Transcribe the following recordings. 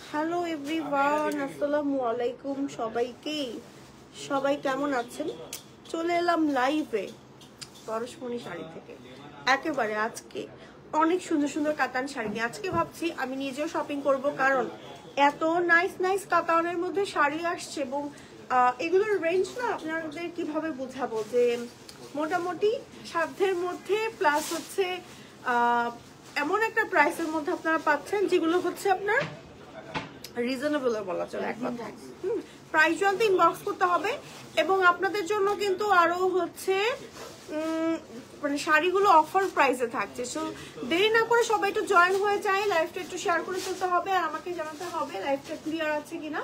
Hello everyone, আসসালামু আলাইকুম সবাইকে। সবাই কেমন আছেন? চলে এলাম লাইভে পরশমণি শাড়ি থেকে একেবারে আজকে অনেক সুন্দর সুন্দর কাতান শাড়ি নিয়ে। আজকে ভাবছি আমি নিজেও শপিং করব, কারণ এত নাইস নাইস কাতানের মধ্যে শাড়ি আসছে এবং এগুলোর রেঞ্জ না আপনাদের কিভাবে বোঝাবো, যে মোটামুটি সাধ্যের মধ্যে প্লাস হচ্ছে এমন একটা প্রাইসের মধ্যে আপনারা পাচ্ছেন যেগুলো হচ্ছে আপনার রিজনেবল বলা চলে এক কথায়। প্রাইস জানতে ইনবক্স করতে হবে এবং আপনাদের জন্য কিন্তু আরো হচ্ছে মানে শাড়িগুলো অফার প্রাইসে থাকছে। সো দেরি না করে সবাই একটু জয়েন হয়ে যায়, লাইভটা একটু শেয়ার করে ফেলতে হবে আর আমাকে জানাতে হবে লাইভটা ক্লিয়ার আছে কিনা,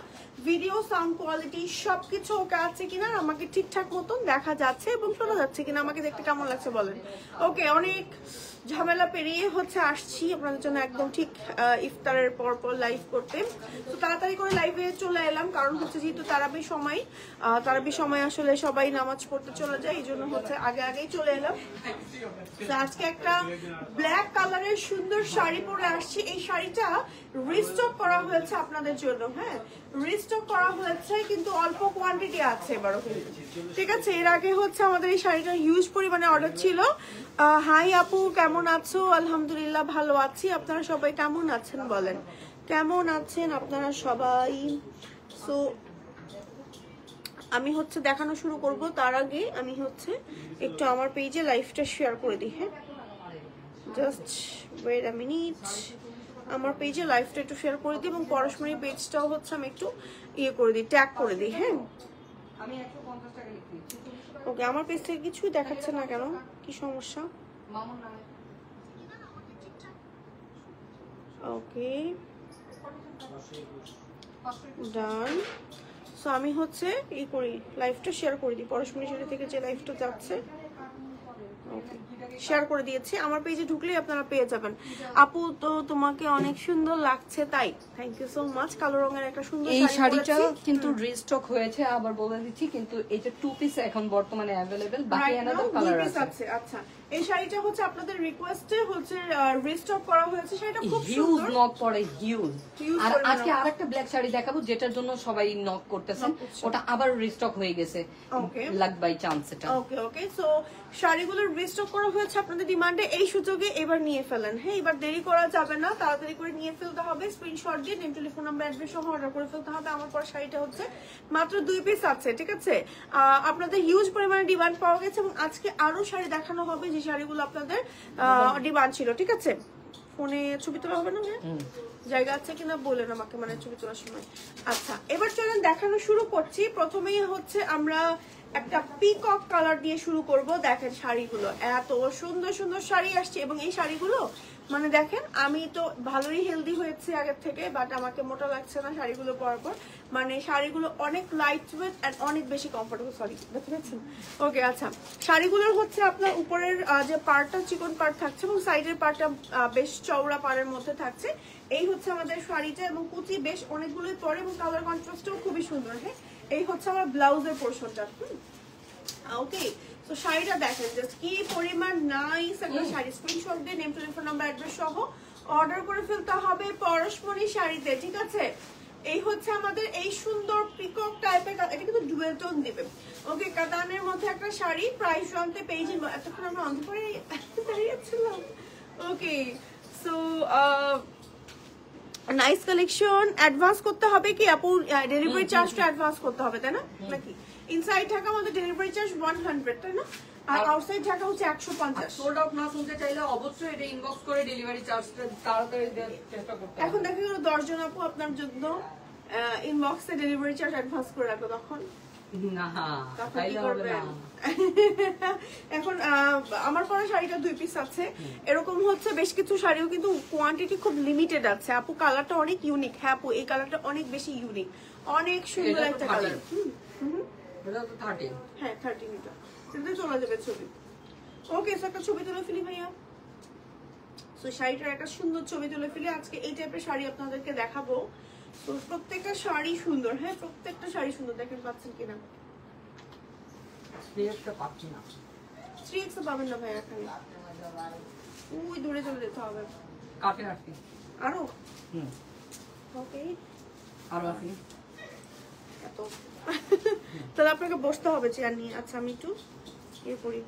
ভিডিও সাউন্ড কোয়ালিটি সবকিছু ওকে আছে কিনা, আমাকে ঠিকঠাক মতন দেখা যাচ্ছে এবং শোনা যাচ্ছে কিনা, আমাকে দেখতে কেমন লাগছে বলেন। ওকে, অনেক ঝামেলা পেরিয়ে হচ্ছে আসছি আপনাদের জন্য একদম ঠিক ইফতারের পর লাইভ করতে। তো তাড়াতাড়ি করে লাইভে চলে এলাম, কারণ হচ্ছে যেহেতু তারাবির সময় আসলে সবাই নামাজ পড়তে চলে যায়, এই জন্য হচ্ছে আগেই চলে এলাম। তো আজকে একটা ব্ল্যাক কালারের সুন্দর শাড়ি পরে আসছি। এই শাড়িটা রিস্টক করা হয়েছে আপনাদের জন্য, হ্যাঁ রিস্টক করা হয়েছে, কিন্তু অল্প কোয়ান্টিটি আছে এবারও কিন্তু, ঠিক আছে। এর আগে হচ্ছে আমাদের এই শাড়িটা হিউজ পরিমাণে অর্ডার ছিল। হাই আপু, কেমন আছো? আলহামদুলিল্লাহ ভালো আছি। আপনারা সবাই কেমন আছেন বলেন, কেমন আছেন আপনারা সবাই? সো আমি হচ্ছে দেখানো শুরু করব, তার আগে আমি হচ্ছে একটু আমার পেজে লাইভটা শেয়ার করে দিই। হ্যাঁ, জাস্ট ওয়েট আ মিনিট, আমার পেজে লাইভটা একটু শেয়ার করে দিই এবং পরশমণি পেজটাও হচ্ছে আমি একটু করে দিই, ট্যাগ করে দিই। হ্যাঁ, ওকে, আমার পেজ থেকে কিছুই দেখাচ্ছে না কেন, কি সমস্যা? ওকে, ডান। সো আমি হচ্ছে করি, লাইভটা শেয়ার করে দিই। পরশমণি শাড়ি থেকে যে লাইভটা যাচ্ছে ওকে শেয়ার করে দিয়েছি, আমার পেজে ঢুকলেই আপনারা পেয়ে যাবেন। আপু তো তোমাকে অনেক সুন্দর লাগছে, তাই থ্যাংক ইউ সো মাচ। কালো রঙের একটা সুন্দর এই শাড়িটা কিন্তু রিস্টক হয়েছে, আবার বলে দিচ্ছি, কিন্তু এটা 2 পিস এখন বর্তমানে अवेलेबल, বাকি অ্যানাদার কালার আছে। আচ্ছা, এই শাড়িটা হচ্ছে আপনাদের রিকোয়েস্টে হচ্ছে রিস্টক করা হয়েছে, শাড়িটা খুব হিউজ নক পড়ে, হিউজ। আর আজকে আরেকটা ব্ল্যাক শাড়ি দেখাবো যেটার জন্য সবাই নক করতেছেন, ওটা আবার রিস্টক হয়ে গেছে, ওকে লাক বাই চান্স এটা। ওকে সো শাড়িগুলো রিস্টক করা হয়েছে আপনাদের ডিমান্ডে, এই সুযোগে এবার নিয়ে ফেলেন। হ্যাঁ, এবার দেরি করা যাবে না, তাড়াতাড়ি করে নিয়ে ফেলতে হবে। স্ক্রিনশট দিয়ে নেম, টেলিফোন নাম্বার, অ্যাড্রেস সহ অর্ডার করে ফেলতে হবে। আমার পর শাড়িটা হচ্ছে মাত্র 2 পিস আছে, ঠিক আছে। আপনাদের হিউজ পরিমাণে ডিমান্ড পাওয়া গেছে এবং আজকে আরো শাড়ি দেখানো হবে যে শাড়িগুলো আপনাদের ডিমান্ড ছিল, ঠিক আছে। ফোনে ছবি তোলা হবে না? জায়গা আছে কিনা বলেন আমাকে, মানে ছবি তোলার সময়। আচ্ছা, এবার চলেন দেখানো শুরু করছি। প্রথমেই হচ্ছে আমরা একটা পিকক কালার দিয়ে শুরু করব। দেখেন শাড়িগুলো এত সুন্দর সুন্দর শাড়ি আসছে এবং এই শাড়িগুলো মানে দেখেন, আমি তো ভালোই হেলদি হয়েছে আগের থেকে, বাট আমাকে মোটা লাগছে না শাড়িগুলো পরার পর। মানে শাড়িগুলো অনেক লাইট ওয়েট এন্ড অনেক বেশি কমফোর্টেবল। সরি, দেখতে পাচ্ছেন? ওকে, আচ্ছা, শাড়িগুলোর হচ্ছে আপনার উপরের যে পার্টটা চিকন পার্ট থাকছে এবং সাইডের পার্টটা বেশ চওড়া পাড়ের মধ্যে থাকছে। এই হচ্ছে আমাদের শাড়িটা এবং কুচি বেশ অনেকগুলোই পরে এবং কালার কন্ট্রাস্টও খুবই সুন্দর। হ্যাঁ, এই হচ্ছে আমার ব্লাউজের পোর্শনটা। ওকে, তো শাড়িটা দেখেন জাস্ট কি পরিমাণ নাইস একটা শাড়ি। স্ক্রিনশট দিয়ে নেম, টেলিফোন নাম্বার, অ্যাড্রেস সহ অর্ডার করে ফেলতে হবে পরশমণি শাড়িতে, ঠিক আছে। এই হচ্ছে আমাদের এই সুন্দর পিকক টাইপের, এটা কিন্তু ডুয়েল টোন দিবে। ওকে, কাতানের মধ্যে একটা শাড়ি, প্রাইস জানতে পেজে এতক্ষণ আমরা অন্ধকারে দাঁড়িয়েছিলাম। ওকে, সো নাইস কালেকশন। অ্যাডভান্স করতে হবে কি আপু? ডেলিভারি চার্জটা অ্যাডভান্স করতে হবে, তাই না? নাকি ইনসাইড ঢাকা আমাদের ডেলিভারি চার্জ 100, তাই না? আর আউটসাইড ঢাকা হচ্ছে 150। সোল্ড আউট না শুনতে চাইলে অবশ্যই এটা ইনবক্স করে ডেলিভারি চার্জটা তাড়াতাড়ি দেওয়ার চেষ্টা করতে হবে। এখন দেখা গেল 10 জন আপু আপনার জন্য ইনবক্সে ডেলিভারি চার্জ অ্যাডভান্স করে রাখো, তখন না তাইলে হবে না। এখন আমার পরা শাড়িটা 2 পিস আছে, এরকম হচ্ছে বেশ কিছু শাড়িও কিন্তু কোয়ান্টিটি খুব লিমিটেড আছে। আপু কালারটা অনেক ইউনিক। হ্যাঁ আপু, এই কালারটা অনেক বেশি ইউনিক, অনেক সুন্দর একটা কালার। এটা তো 13। হ্যাঁ 13 এটা, এটা চলে যাবে ছবি। ওকে, একটা ছবি তুলে ফেলি ভাইয়া। সো শাড়িটার একটা সুন্দর ছবি তুলে ফেলি। আজকে এই টাইপের শাড়ি আপনাদেরকে দেখাবো। তো প্রত্যেকটা শাড়ি সুন্দর। হ্যাঁ, প্রত্যেকটা শাড়ি সুন্দর। দেখেন পাচ্ছেন কিনা? 3x পাচ্ছি না, 3x পাবেন না ভাই এখানে, ওই দূরে চলে যেতে হবে। কাটে রাখি আরো ওকে, আরো আছে এত তাহলে আপনাকে বসতে হবে চেয়ার নিয়ে। আচ্ছা আমি একটু ইয়ে করি।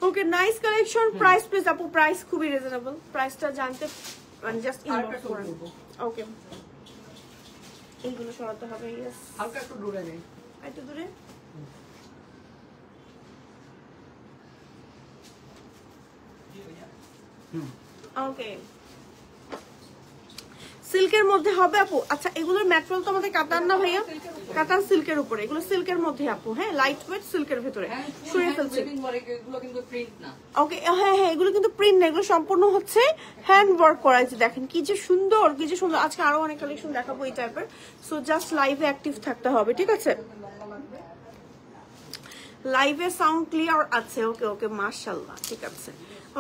ওকে, নাইস কালেকশন। প্রাইস প্লিজ আপু, প্রাইস খুবই রিজনেবল। প্রাইসটা জানতে মানে জাস্ট ইনবক্স করুন। ওকে, এইগুলো সরাতে হবে। ইয়েস, হালকা একটু দূরে নেই, একটু দূরে। ওকে, সিল্কের মধ্যে হবে আপু। আচ্ছা এগুলোর ম্যাটেরিয়াল তো আমাদের কাতান না ভাইয়া, কাতান সিল্কের উপরে, এগুলো সিল্কের মধ্যে আপু। হ্যাঁ, লাইট ওয়েট সিল্কের ভিতরে সরিয়ে ফেলছে। এগুলো কিন্তু প্রিন্ট না। ওকে, হ্যাঁ হ্যাঁ, এগুলো কিন্তু প্রিন্ট না, এগুলো সম্পূর্ণ হচ্ছে হ্যান্ড ওয়ার্ক করা আছে। দেখেন কি যে সুন্দর, কি যে সুন্দর। আজকে আরো অনেক কালেকশন দেখাবো এই টাইপের। সো জাস্ট লাইভে অ্যাক্টিভ থাকতে হবে, ঠিক আছে? লাইভে সাউন্ড ক্লিয়ার আছে? ওকে ওকে, মাশাআল্লাহ, ঠিক আছে।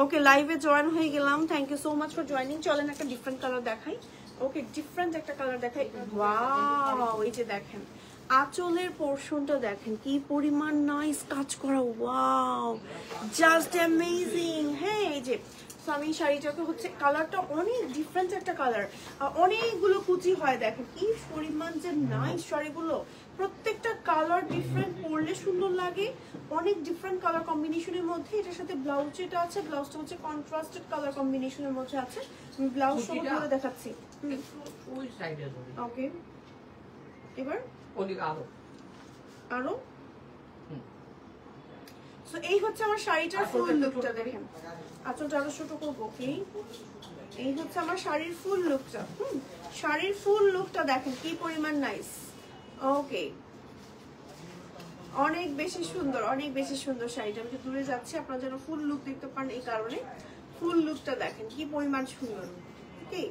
ওকে, লাইভে জয়েন হয়ে গেলাম। Thank you so much for joining. চলেন একটা ডিফারেন্ট কালার দেখাই। ওকে, ডিফারেন্ট একটা কালার দেখাই। ওয়াও, এই যে দেখেন আঁচলের পোরশনটা দেখেন কি পরিমাণ নাইস কাজ করা। Wow, just amazing. হ্যাঁ, এই যে আমি শাড়িটাকে হচ্ছে কালারটা অনেক ডিফারেন্ট একটা কালার, অনেকগুলো কুচি হয়। দেখেন কি পরিমাণ যে নাইস শাড়িগুলো, প্রত্যেকটা কালার ডিফারেন্ট, পরলে সুন্দর লাগে। অনেক ডিফারেন্ট কালার কম্বিনেশনের মধ্যে এটার সাথে ব্লাউজ যেটা আছে, ব্লাউজটা হচ্ছে কন্ট্রাস্টেড কালার কম্বিনেশনের মধ্যে আছে। আমি ব্লাউজ সহ করে দেখাচ্ছি। ওকে, এবার আরো সো এই হচ্ছে আমার শাড়িটার ফুল লুকটা। দেখেন আঁচলটা আরো ছোট করবো। ওকে, এই হচ্ছে আমার শাড়ির ফুল লুকটা। শাড়ির ফুল লুকটা দেখেন কি পরিমাণ নাইস। ওকে, অনেক বেশি সুন্দর, অনেক বেশি সুন্দর শাড়িটা। আমি দূরে যাচ্ছি আপনারা যেন ফুল লুক দেখতে পান, এই কারণে ফুল লুকটা দেখেন কি পরিমাণ সুন্দর। ওকে,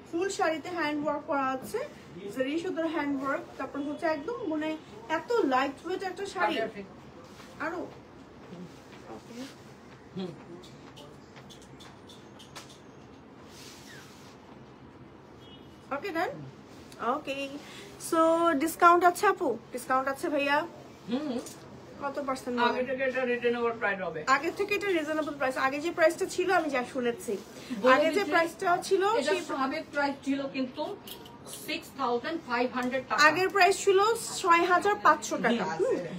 ফুল শাড়িতে হ্যান্ড ওয়ার্ক করা আছে, জরি সুন্দর হ্যান্ড ওয়ার্ক। তারপর হচ্ছে একদম মানে এত লাইট ওয়েট একটা শাড়ি। আরো ওকে, ওকে ডান। ওকে, সো ডিসকাউন্ট আছে আপু? ডিসকাউন্ট আছে ভাইয়া? কত পার্সেন্ট? আগে থেকে এটা রিজনেবল প্রাইস হবে। আগে থেকে এটা রিজনেবল প্রাইস। আগে যে প্রাইসটা ছিল আমি যা শুনেছি, আগে যে প্রাইসটা ছিল সেই সাবেক প্রাইস ছিল কিন্তু 6500 টাকা। আগের প্রাইস ছিল 6500 টাকা।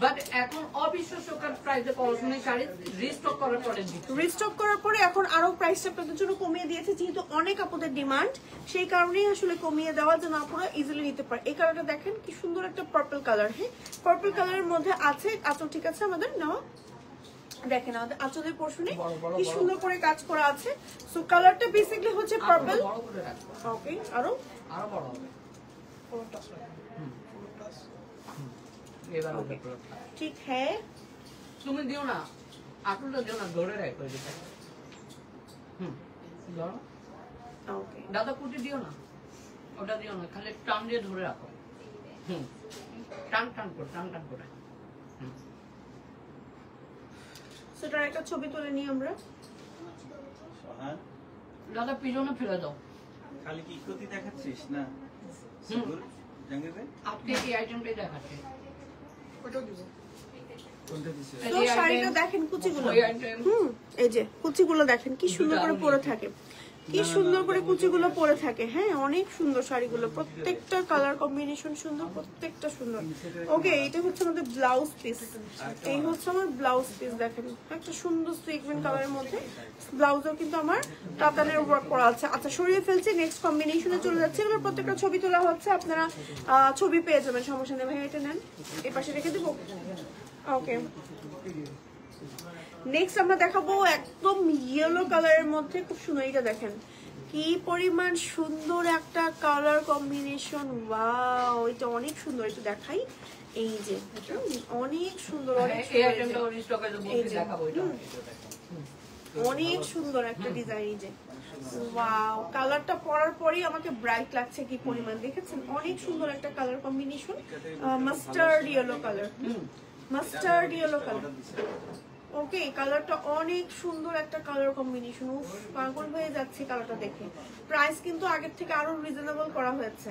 বাট এখন অবিশ্বাস্যকর প্রাইসে পড়াশোনার শাড়ি রিস্টক করার পরে রিস্টক করার পরে এখন আরো প্রাইসটা আপনাদের জন্য কমিয়ে দিয়েছে, যেহেতু অনেক আপুদের ডিমান্ড, সেই কারণেই আসলে কমিয়ে দেওয়া যেন আপুরা ইজিলি নিতে পারে। এই কালারটা দেখেন কি সুন্দর একটা পার্পল কালার। হ্যাঁ, পার্পল কালারের মধ্যে আছে আঁচল, ঠিক আছে আমাদের নেওয়া। দেখেন আমাদের আঁচলের পোরশনে কি সুন্দর করে কাজ করা আছে। সো কালারটা বেসিক্যালি হচ্ছে পার্পল। ওকে, আরো আরো বড় হবে। ঠিক হ্যাঁ, তুমি দিও না, আঁচলটা দিও না, ধরে রাখো। ওকে, দাদা কুটি দিও না, ওটা দিও না, খালি টান দিয়ে ধরে রাখো। টান টান করে, টান টান করে। সেটার একটা ছবি তুলে নিই আমরা। দাদা পিছনে ফেলে দাও। খালি কি ক্ষতি দেখাচ্ছিস না? আপনি এই আইটেমটাই দেখাচ্ছে। তো শাড়িটা দেখেন কুচিগুলো, এই যে কুচিগুলো দেখেন কি সুন্দর করে পরে থাকে, কি সুন্দর করে কুচিগুলো পরে থাকে। হ্যাঁ, অনেক সুন্দর শাড়িগুলো, প্রত্যেকটা কালার কম্বিনেশন সুন্দর, প্রত্যেকটা সুন্দর। ওকে, এটা হচ্ছে আমাদের ব্লাউজ পিস। এই হচ্ছে আমার ব্লাউজ পিস। দেখেন একটা সুন্দর সিকোয়েন্স কালারের মধ্যে ব্লাউজও কিন্তু আমার কাতানের ওয়ার্ক করা আছে। আচ্ছা, সরিয়ে ফেলছি, নেক্সট কম্বিনেশনে চলে যাচ্ছে। এগুলো প্রত্যেকটা ছবি তোলা হচ্ছে, আপনারা ছবি পেয়ে যাবেন, সমস্যা নেই। ভাই এটা নেন, এই পাশে রেখে দেবো। ওকে, নেক্সট আমরা দেখাবো একদম ইয়েলো কালারের মধ্যে খুব সুন্দর। এটা দেখেন কি পরিমাণ সুন্দর একটা কালার কম্বিনেশন। ওয়াও, এটা অনেক সুন্দর। একটু দেখাই, এই যে অনেক সুন্দর, অনেক সুন্দর একটা ডিজাইন। এই যে ওয়াও, কালারটা পরার পরেই আমাকে ব্রাইট লাগছে কি পরিমাণ, দেখেছেন? অনেক সুন্দর একটা colour combination, mustard yellow colour, mustard yellow colour. Okay, কালারটা অনেক সুন্দর একটা কালার কম্বিনেশন। পাগল হয়ে যাচ্ছে কালারটা দেখে। প্রাইস কিন্তু আগের থেকে আরো রিজনেবল করা হয়েছে।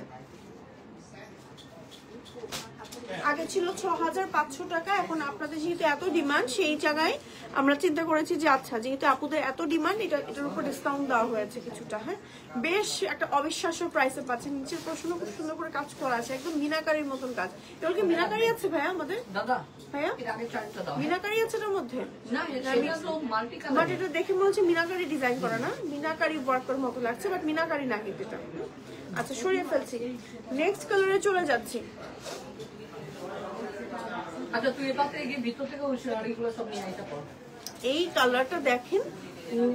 আগে ছিল 6500 টাকা, এখন আপনাদের যেহেতু এত ডিমান্ড, সেই জায়গায় আমরা চিন্তা করেছি যে আচ্ছা যেহেতু আপুদের এত ডিমান্ড, এটার উপর ডিসকাউন্ট দেওয়া হয়েছে কিছুটা। হ্যাঁ, বেশ একটা অবিশ্বাস্য প্রাইসে পাচ্ছেন। নিচের প্রশ্ন খুব সুন্দর করে কাজ করা আছে, একদম মিনাকারির মতন কাজ। এগুলো কি মিনাকারি আছে ভাইয়া আমাদের? দাদা ভাইয়া এর আগে চারটা দাও। মিনাকারি আছে এটার মধ্যে? না এটা তো মাল্টি বাট কালার। এটা দেখে মনে হচ্ছে মিনাকারি ডিজাইন করা না, মিনাকারি ওয়ার্কের মতো লাগছে, বাট মিনাকারি না কিন্তু এটা। আচ্ছা সরিয়ে ফেলছি, নেক্সট কালারে চলে যাচ্ছি। আচ্ছা তুই এবার থেকে গিয়ে ভিতর থেকে ওই শাড়িগুলো সব নিয়ে আইটা পর। এই কালারটা দেখেন,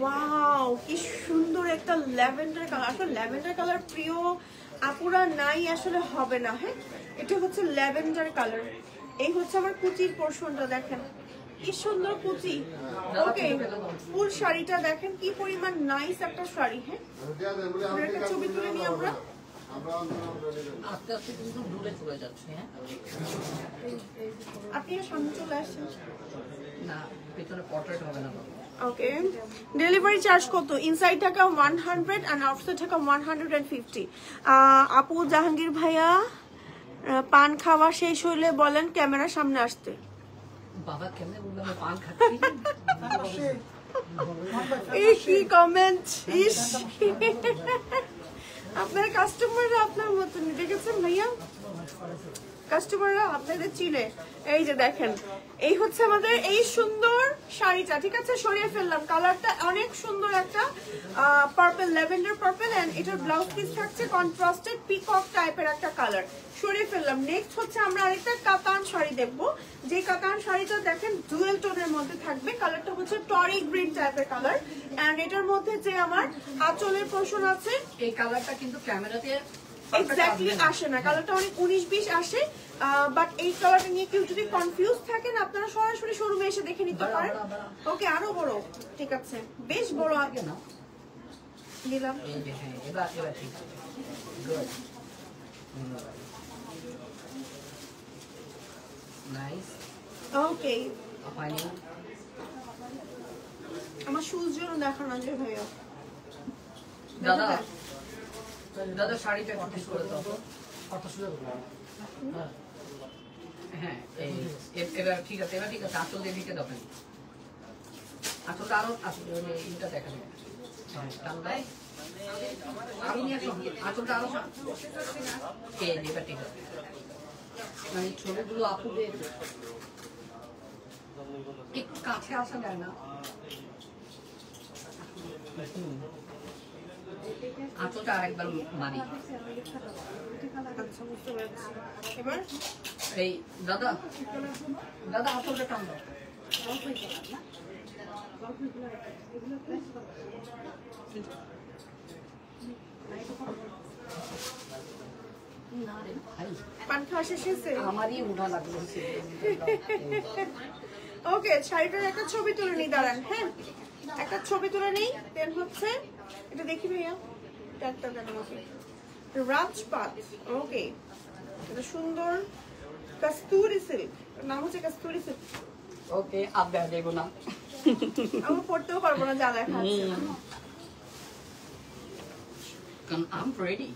ওয়াও কি সুন্দর একটা ল্যাভেন্ডার কালার। আসলে ল্যাভেন্ডার কালার প্রিয় আপুরা নাই আসলে হবে না। হ্যাঁ, এটা হচ্ছে ল্যাভেন্ডার কালার। এই হচ্ছে আমার কুচির পোর্শনটা, দেখেন কি সুন্দর কুচি। ওকে, ফুল শাড়িটা দেখেন কি পরিমাণ নাইস একটা শাড়ি। হ্যাঁ, একটা ছবি তুলে নিই আমরা। আস্তে আস্তে কিন্তু দূরে চলে যাচ্ছে। হ্যাঁ আপনিও সামনে চলে আসছেন। না ভিতরে পোর্ট্রেট হবে না। ওকে, ডেলিভারি চার্জ কত? ইনসাইড টাকা 100 and আউটসাইড টাকা 150। আপু জাহাঙ্গীর ভাইয়া পান খাওয়া শেষ হইলে বলেন ক্যামেরার সামনে আসতে। বাবা কেমনে বললাম পান খাচ্ছি। এই কি কমেন্ট! ইস, আপনার কাস্টমাররা আপনার মতন দেখেছেন ভাইয়া, কাস্টমাররা আপনাদের চিনে। এই যে দেখেন, এই হচ্ছে আমাদের এই সুন্দর শাড়িটা। ঠিক আছে, সরিয়ে ফেললাম। কালারটা অনেক সুন্দর একটা পার্পল, ল্যাভেন্ডার পার্পল, এন্ড এটার ব্লাউজ পিস থাকছে কন্ট্রাস্টেড পিকক টাইপের একটা কালার। সরিয়ে ফেললাম। নেক্সট হচ্ছে আমরা আরেকটা কাতান শাড়ি দেখবো, যে কাতান শাড়িটা দেখেন ডুয়েল টোনের মধ্যে থাকবে। কালারটা হচ্ছে টরি গ্রিন টাইপের কালার, এন্ড এটার মধ্যে যে আমার আঁচলের পোর্শন আছে, এই কালারটা কিন্তু ক্যামেরাতে এক্স্যাক্টলি আসে না। কালারটা অনেক 19-20 আসে, বাট এই কালারটা নিয়ে কেউ যদি কনফিউজ থাকেন আপনারা সরাসরি শোরুমে এসে দেখে নিতে পারেন। ওকে, আরো বড়, ঠিক আছে, বেশ বড় আগে না দিলাম। এই যে হ্যাঁ এবার ঠিক আছে। Good, nice. ওকে, ফাইনাল আমার শুজ জন্য দেখানো যায় ভাইয়া। দাদা দাদা শাড়িটা একটু ঠিক করে দাও। হ্যাঁ এবার ঠিক আছে, এবার ঠিক আছে। আঁচল দিয়ে দিকে দাও। আঁচলটা আরো এইটা দেখা যাবে। আঁচলটা আরো এবার ঠিক আছে। মানে ছবিগুলো আপুদের একটু কাছে আসা যায় না। আঁচলটা আরেকবার মারি। আচ্ছা, বুঝতে পেরেছি। এবার এই দাদা দাদা আঁচলটা টান দাও। পান খাওয়া শেষ হয়েছে? আমারই উঠা লাগলো। ওকে, শাড়িটার একটা ছবি তুলে নিই, দাঁড়ান। হ্যাঁ, একটা ছবি তুলে নিই। দেন হচ্ছে এটা দেখি ভাইয়া, ট্যাগটা দেখেন। ওকে, রাজপাত। ওকে, এটা সুন্দর কস্তুরি সিল্ক, নাম হচ্ছে কস্তুরি সিল্ক। ওকে, আর দেওয়া যাবো না। আমি পড়তেও পারবো না যা লেখা আছে। কারণ আই এম রেডি।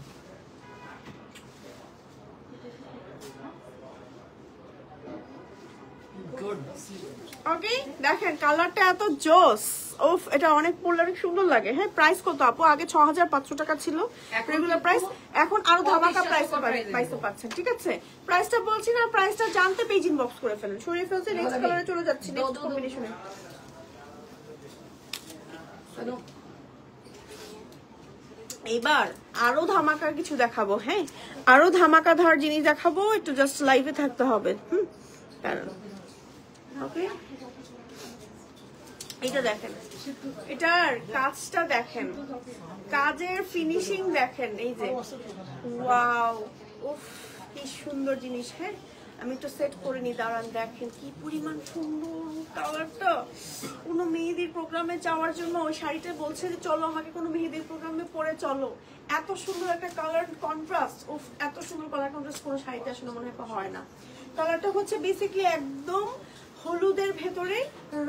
গুড। ওকে, দেখেন কালারটা এত জোস। ওফ, এটা অনেক পরলে অনেক সুন্দর লাগে। হ্যাঁ, প্রাইস কত আপু? আগে 6500 টাকা ছিল রেগুলার প্রাইস, এখন আরো ধামাকা প্রাইসে পাচ্ছেন। ঠিক আছে, প্রাইসটা বলছি না, প্রাইসটা জানতে পেজ ইনবক্স করে ফেলেন। সরিয়ে ফেলছে, নেক্সট কালারে চলে যাচ্ছি, নেক্সট কম্বিনেশনে। এবার আরো ধামাকার কিছু দেখাবো। হ্যাঁ, আরো ধামাকাধার জিনিস দেখাবো, একটু জাস্ট লাইভে থাকতে হবে। ওকে, এটা দেখেন, এটার কাজটা দেখেন, কাজের ফিনিশিং দেখেন। এই যে ওয়াও, উফ কি সুন্দর জিনিস। হ্যাঁ, আমি একটু সেট করে নি, দাঁড়ান। দেখেন কি পরিমাণ সুন্দর কালারটা। কোনো মেহেদির প্রোগ্রামে যাওয়ার জন্য ওই শাড়িটা বলছে যে চলো আমাকে কোনো মেহেদির প্রোগ্রামে পরে চলো। এত সুন্দর একটা কালার কন্ট্রাস্ট, উফ এত সুন্দর কালার কন্ট্রাস্ট কোনো শাড়িতে আসলে মনে হয় না। কালারটা হচ্ছে বেসিক্যালি একদম হলুদের ভেতরে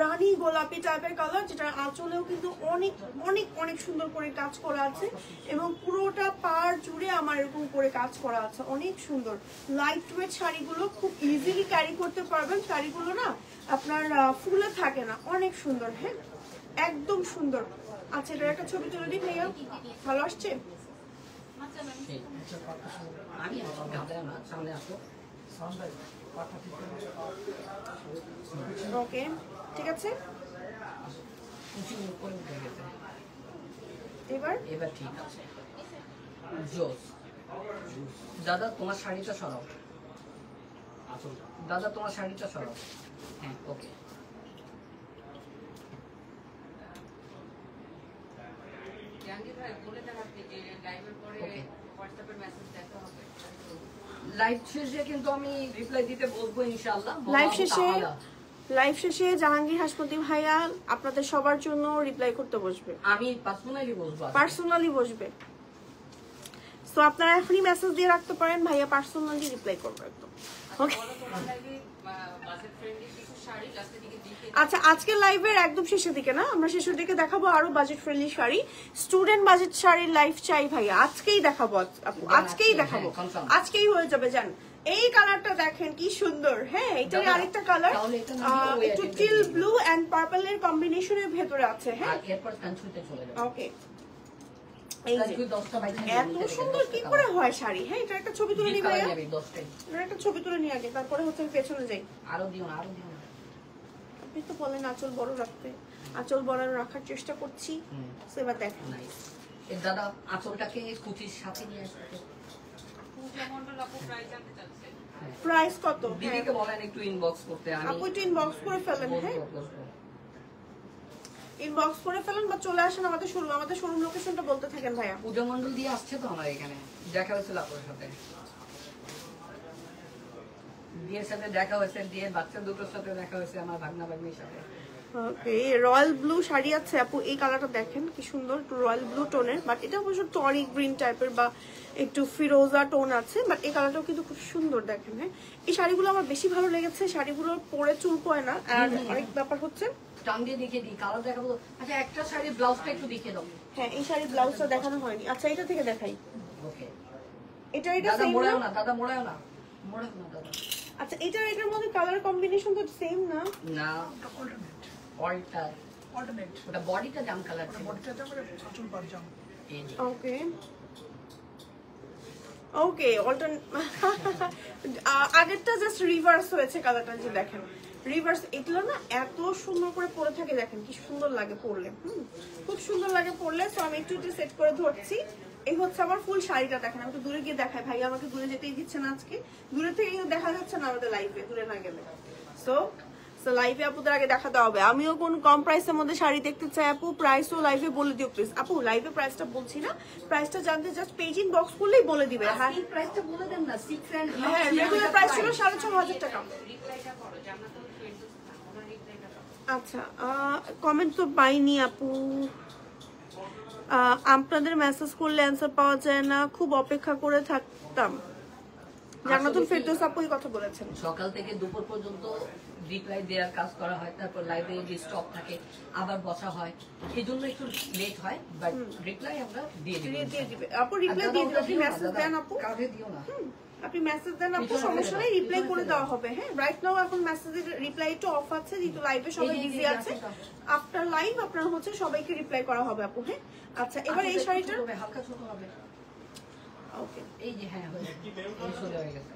রানী গোলাপি টাইপের কালার, যেটা আঁচলেও কিন্তু অনেক অনেক অনেক সুন্দর করে কাজ করা আছে এবং পুরোটা পার জুড়ে আমার এরকম করে কাজ করা আছে, অনেক সুন্দর। লাইট ওয়েট শাড়িগুলো খুব ইজিলি ক্যারি করতে পারবেন, শাড়িগুলো না আপনার ফুলে থাকে না, অনেক সুন্দর। হ্যাঁ একদম সুন্দর। আচ্ছা এটার একটা ছবি তুলে দিই ভাইয়া, ভালো আসছে? আমি না সামনে আসো। ওকে ঠিক আছে, এবার এবার ঠিক আছে। জোস দাদা তোমার শাড়িটা সরাও, দাদা তোমার শাড়িটা সরাও। হ্যাঁ ওকে। লাইভ শেষে কিন্তু আমি রিপ্লাই দিতে বলবো ইনশাআল্লাহ। লাইভ শেষে জাহাঙ্গীর হাসপাতি ভাইয়া আপনাদের সবার জন্য রিপ্লাই করতে বসবে, আমি পার্সোনালি বসবে। তো আপনারা এখনই মেসেজ দিয়ে রাখতে পারেন, ভাইয়া পার্সোনালি রিপ্লাই করবে একদম। ওকে আচ্ছা আজকের লাইভের একদম শেষের দিকে না, আমরা শেষের দিকে দেখাবো আরো budget friendly sari, student budget শাড়ির লাইভ চাই ভাইয়া, আজকেই দেখাবো আপু, আজকেই দেখাবো, আজকেই হয়ে যাবে। জান এই কালারটা দেখেন কি সুন্দর। হ্যাঁ এটার আরেকটা কালার একটু টিল ব্লু এন্ড পার্পল এর কম্বিনেশনের ভেতরে আছে। হ্যাঁ ওকে এই যে এত সুন্দর কি করে হয় শাড়ি। হ্যাঁ এটা একটা ছবি তুলে নিই ভাইয়া, এটা একটা ছবি তুলে নিই আগে, তারপরে হচ্ছে পেছনে যাই। আরো দিও না, আরো দিও না। আপনি তো বলেন আঁচল বড় রাখতে, আঁচল বড় রাখার চেষ্টা করছি। সো এবার দেখেন এই দাদা আঁচলটাকে কুচির সাথে নিয়ে আসতে। প্রাইস কত দিদিকে বলেন একটু ইনবক্স করতে। আমি আপু একটু ইনবক্স করে ফেলেন। হ্যাঁ ইনবক্স করে ফেলেন বা চলে আসেন আমাদের শোরুম, আমাদের শোরুম লোকেশনটা বলতে থাকেন ভাইয়া। পূজা মণ্ডল দিয়ে আসছে তো আমার এখানে, দেখা হয়েছিল আপনার সাথে, দিয়ের সাথে দেখা হয়েছে, দিয়ে বাচ্চা দুটোর সাথে দেখা হয়েছে, আমার ভাগনা ভাগ্নির সাথে। ওকে রয়্যাল ব্লু শাড়ি আছে আপু, এই কালারটা দেখেন কি সুন্দর, একটু রয়্যাল ব্লু টোনের, বাট এটা অবশ্য টরি গ্রিন টাইপের বা একটু ফিরোজা টোন আছে, বাট এই কালারটাও কিন্তু খুব সুন্দর দেখেন। হ্যাঁ এই শাড়িগুলো আমার বেশি ভালো লেগেছে, শাড়িগুলো পরে চুলকোয় না। আর আরেক ব্যাপার হচ্ছে টান দিয়ে দেখিয়ে দিই, কালার দেখাবো। আচ্ছা একটা শাড়ির ব্লাউজটা একটু দেখিয়ে দাও। হ্যাঁ এই শাড়ির ব্লাউজটা দেখানো হয়নি। আচ্ছা এটা থেকে দেখাই। ওকে এটা দাদা সেম মোড়াও না, না দাদা, মোড়াও না, মোড়াও না দাদা। আচ্ছা এটার মধ্যে কালার কম্বিনেশন তো সেম না, না অল্টার অল্টারনেট, ওটা বডিটা জাম কালার ছিল। বডিটা জামে আঁচল পার জাম। ওকে ওকে আগেরটা জাস্ট রিভার্স হয়েছে কালারটা, যে দেখেন রিভার্স। এগুলো না এত সুন্দর করে পরে থাকে, দেখেন কি সুন্দর লাগে পরলে, খুব সুন্দর লাগে পরলে। তো আমি একটু সেট করে ধরছি। এই হচ্ছে আমার ফুল শাড়িটা, দেখেন আমি একটু দূরে গিয়ে দেখাই, ভাই আমাকে দূরে যেতেই দিচ্ছে না আজকে, দূরে থেকে কিন্তু দেখা যাচ্ছে না আমাদের লাইভে, দূরে না গেলে। সো লাইভে আপুদের আগে দেখাতে হবে। আমিও কোন কম প্রাইসের মধ্যে শাড়ি দেখতে চাই আপু, প্রাইসও লাইভে বলে দিও প্লিজ। আপু লাইভে প্রাইসটা বলছি না, প্রাইসটা জানতে জাস্ট পেজ ইনবক্স করলেই বলে দিবে। হ্যাঁ প্রাইসটা বলে দেন না। 6 এন্ড হ্যাঁ রেগুলার প্রাইস ছিল 6,500 টাকা। আচ্ছা কমেন্ট তো পাইনি আপু, আপনাদের মেসেজ করলে অ্যান্সার পাওয়া যায় না, খুব অপেক্ষা করে থাকতাম। জান্নাতুল ফেরদৌস আপু এই কথা বলেছেন। সকাল থেকে দুপুর পর্যন্ত রিপ্লাই দেওয়ার কাজ করা হয়, তারপর লাইভে যে স্টক থাকে আবার বসা হয়, এই জন্য একটু লেট হয়, বাট রিপ্লাই আমরা দিয়ে দিবে। আপু রিপ্লাই দিয়ে দিবে, আপনি মেসেজ দেন আপু, কাঁধে দিও না, আপনি মেসেজ দেন আপু, সমস্যা নেই, রিপ্লাই করে দেওয়া হবে। হ্যাঁ রাইট নাও এখন মেসেজের রিপ্লাই একটু অফ আছে, যেহেতু লাইভে সবাই বিজি আছে। আফটার লাইভ আপনার হচ্ছে সবাইকে রিপ্লাই করা হবে আপু। হ্যাঁ আচ্ছা এবার এই শাড়িটা হালকা ছোট হবে। ওকে এই যে হ্যাঁ হয়ে চলে হয়ে গেছে।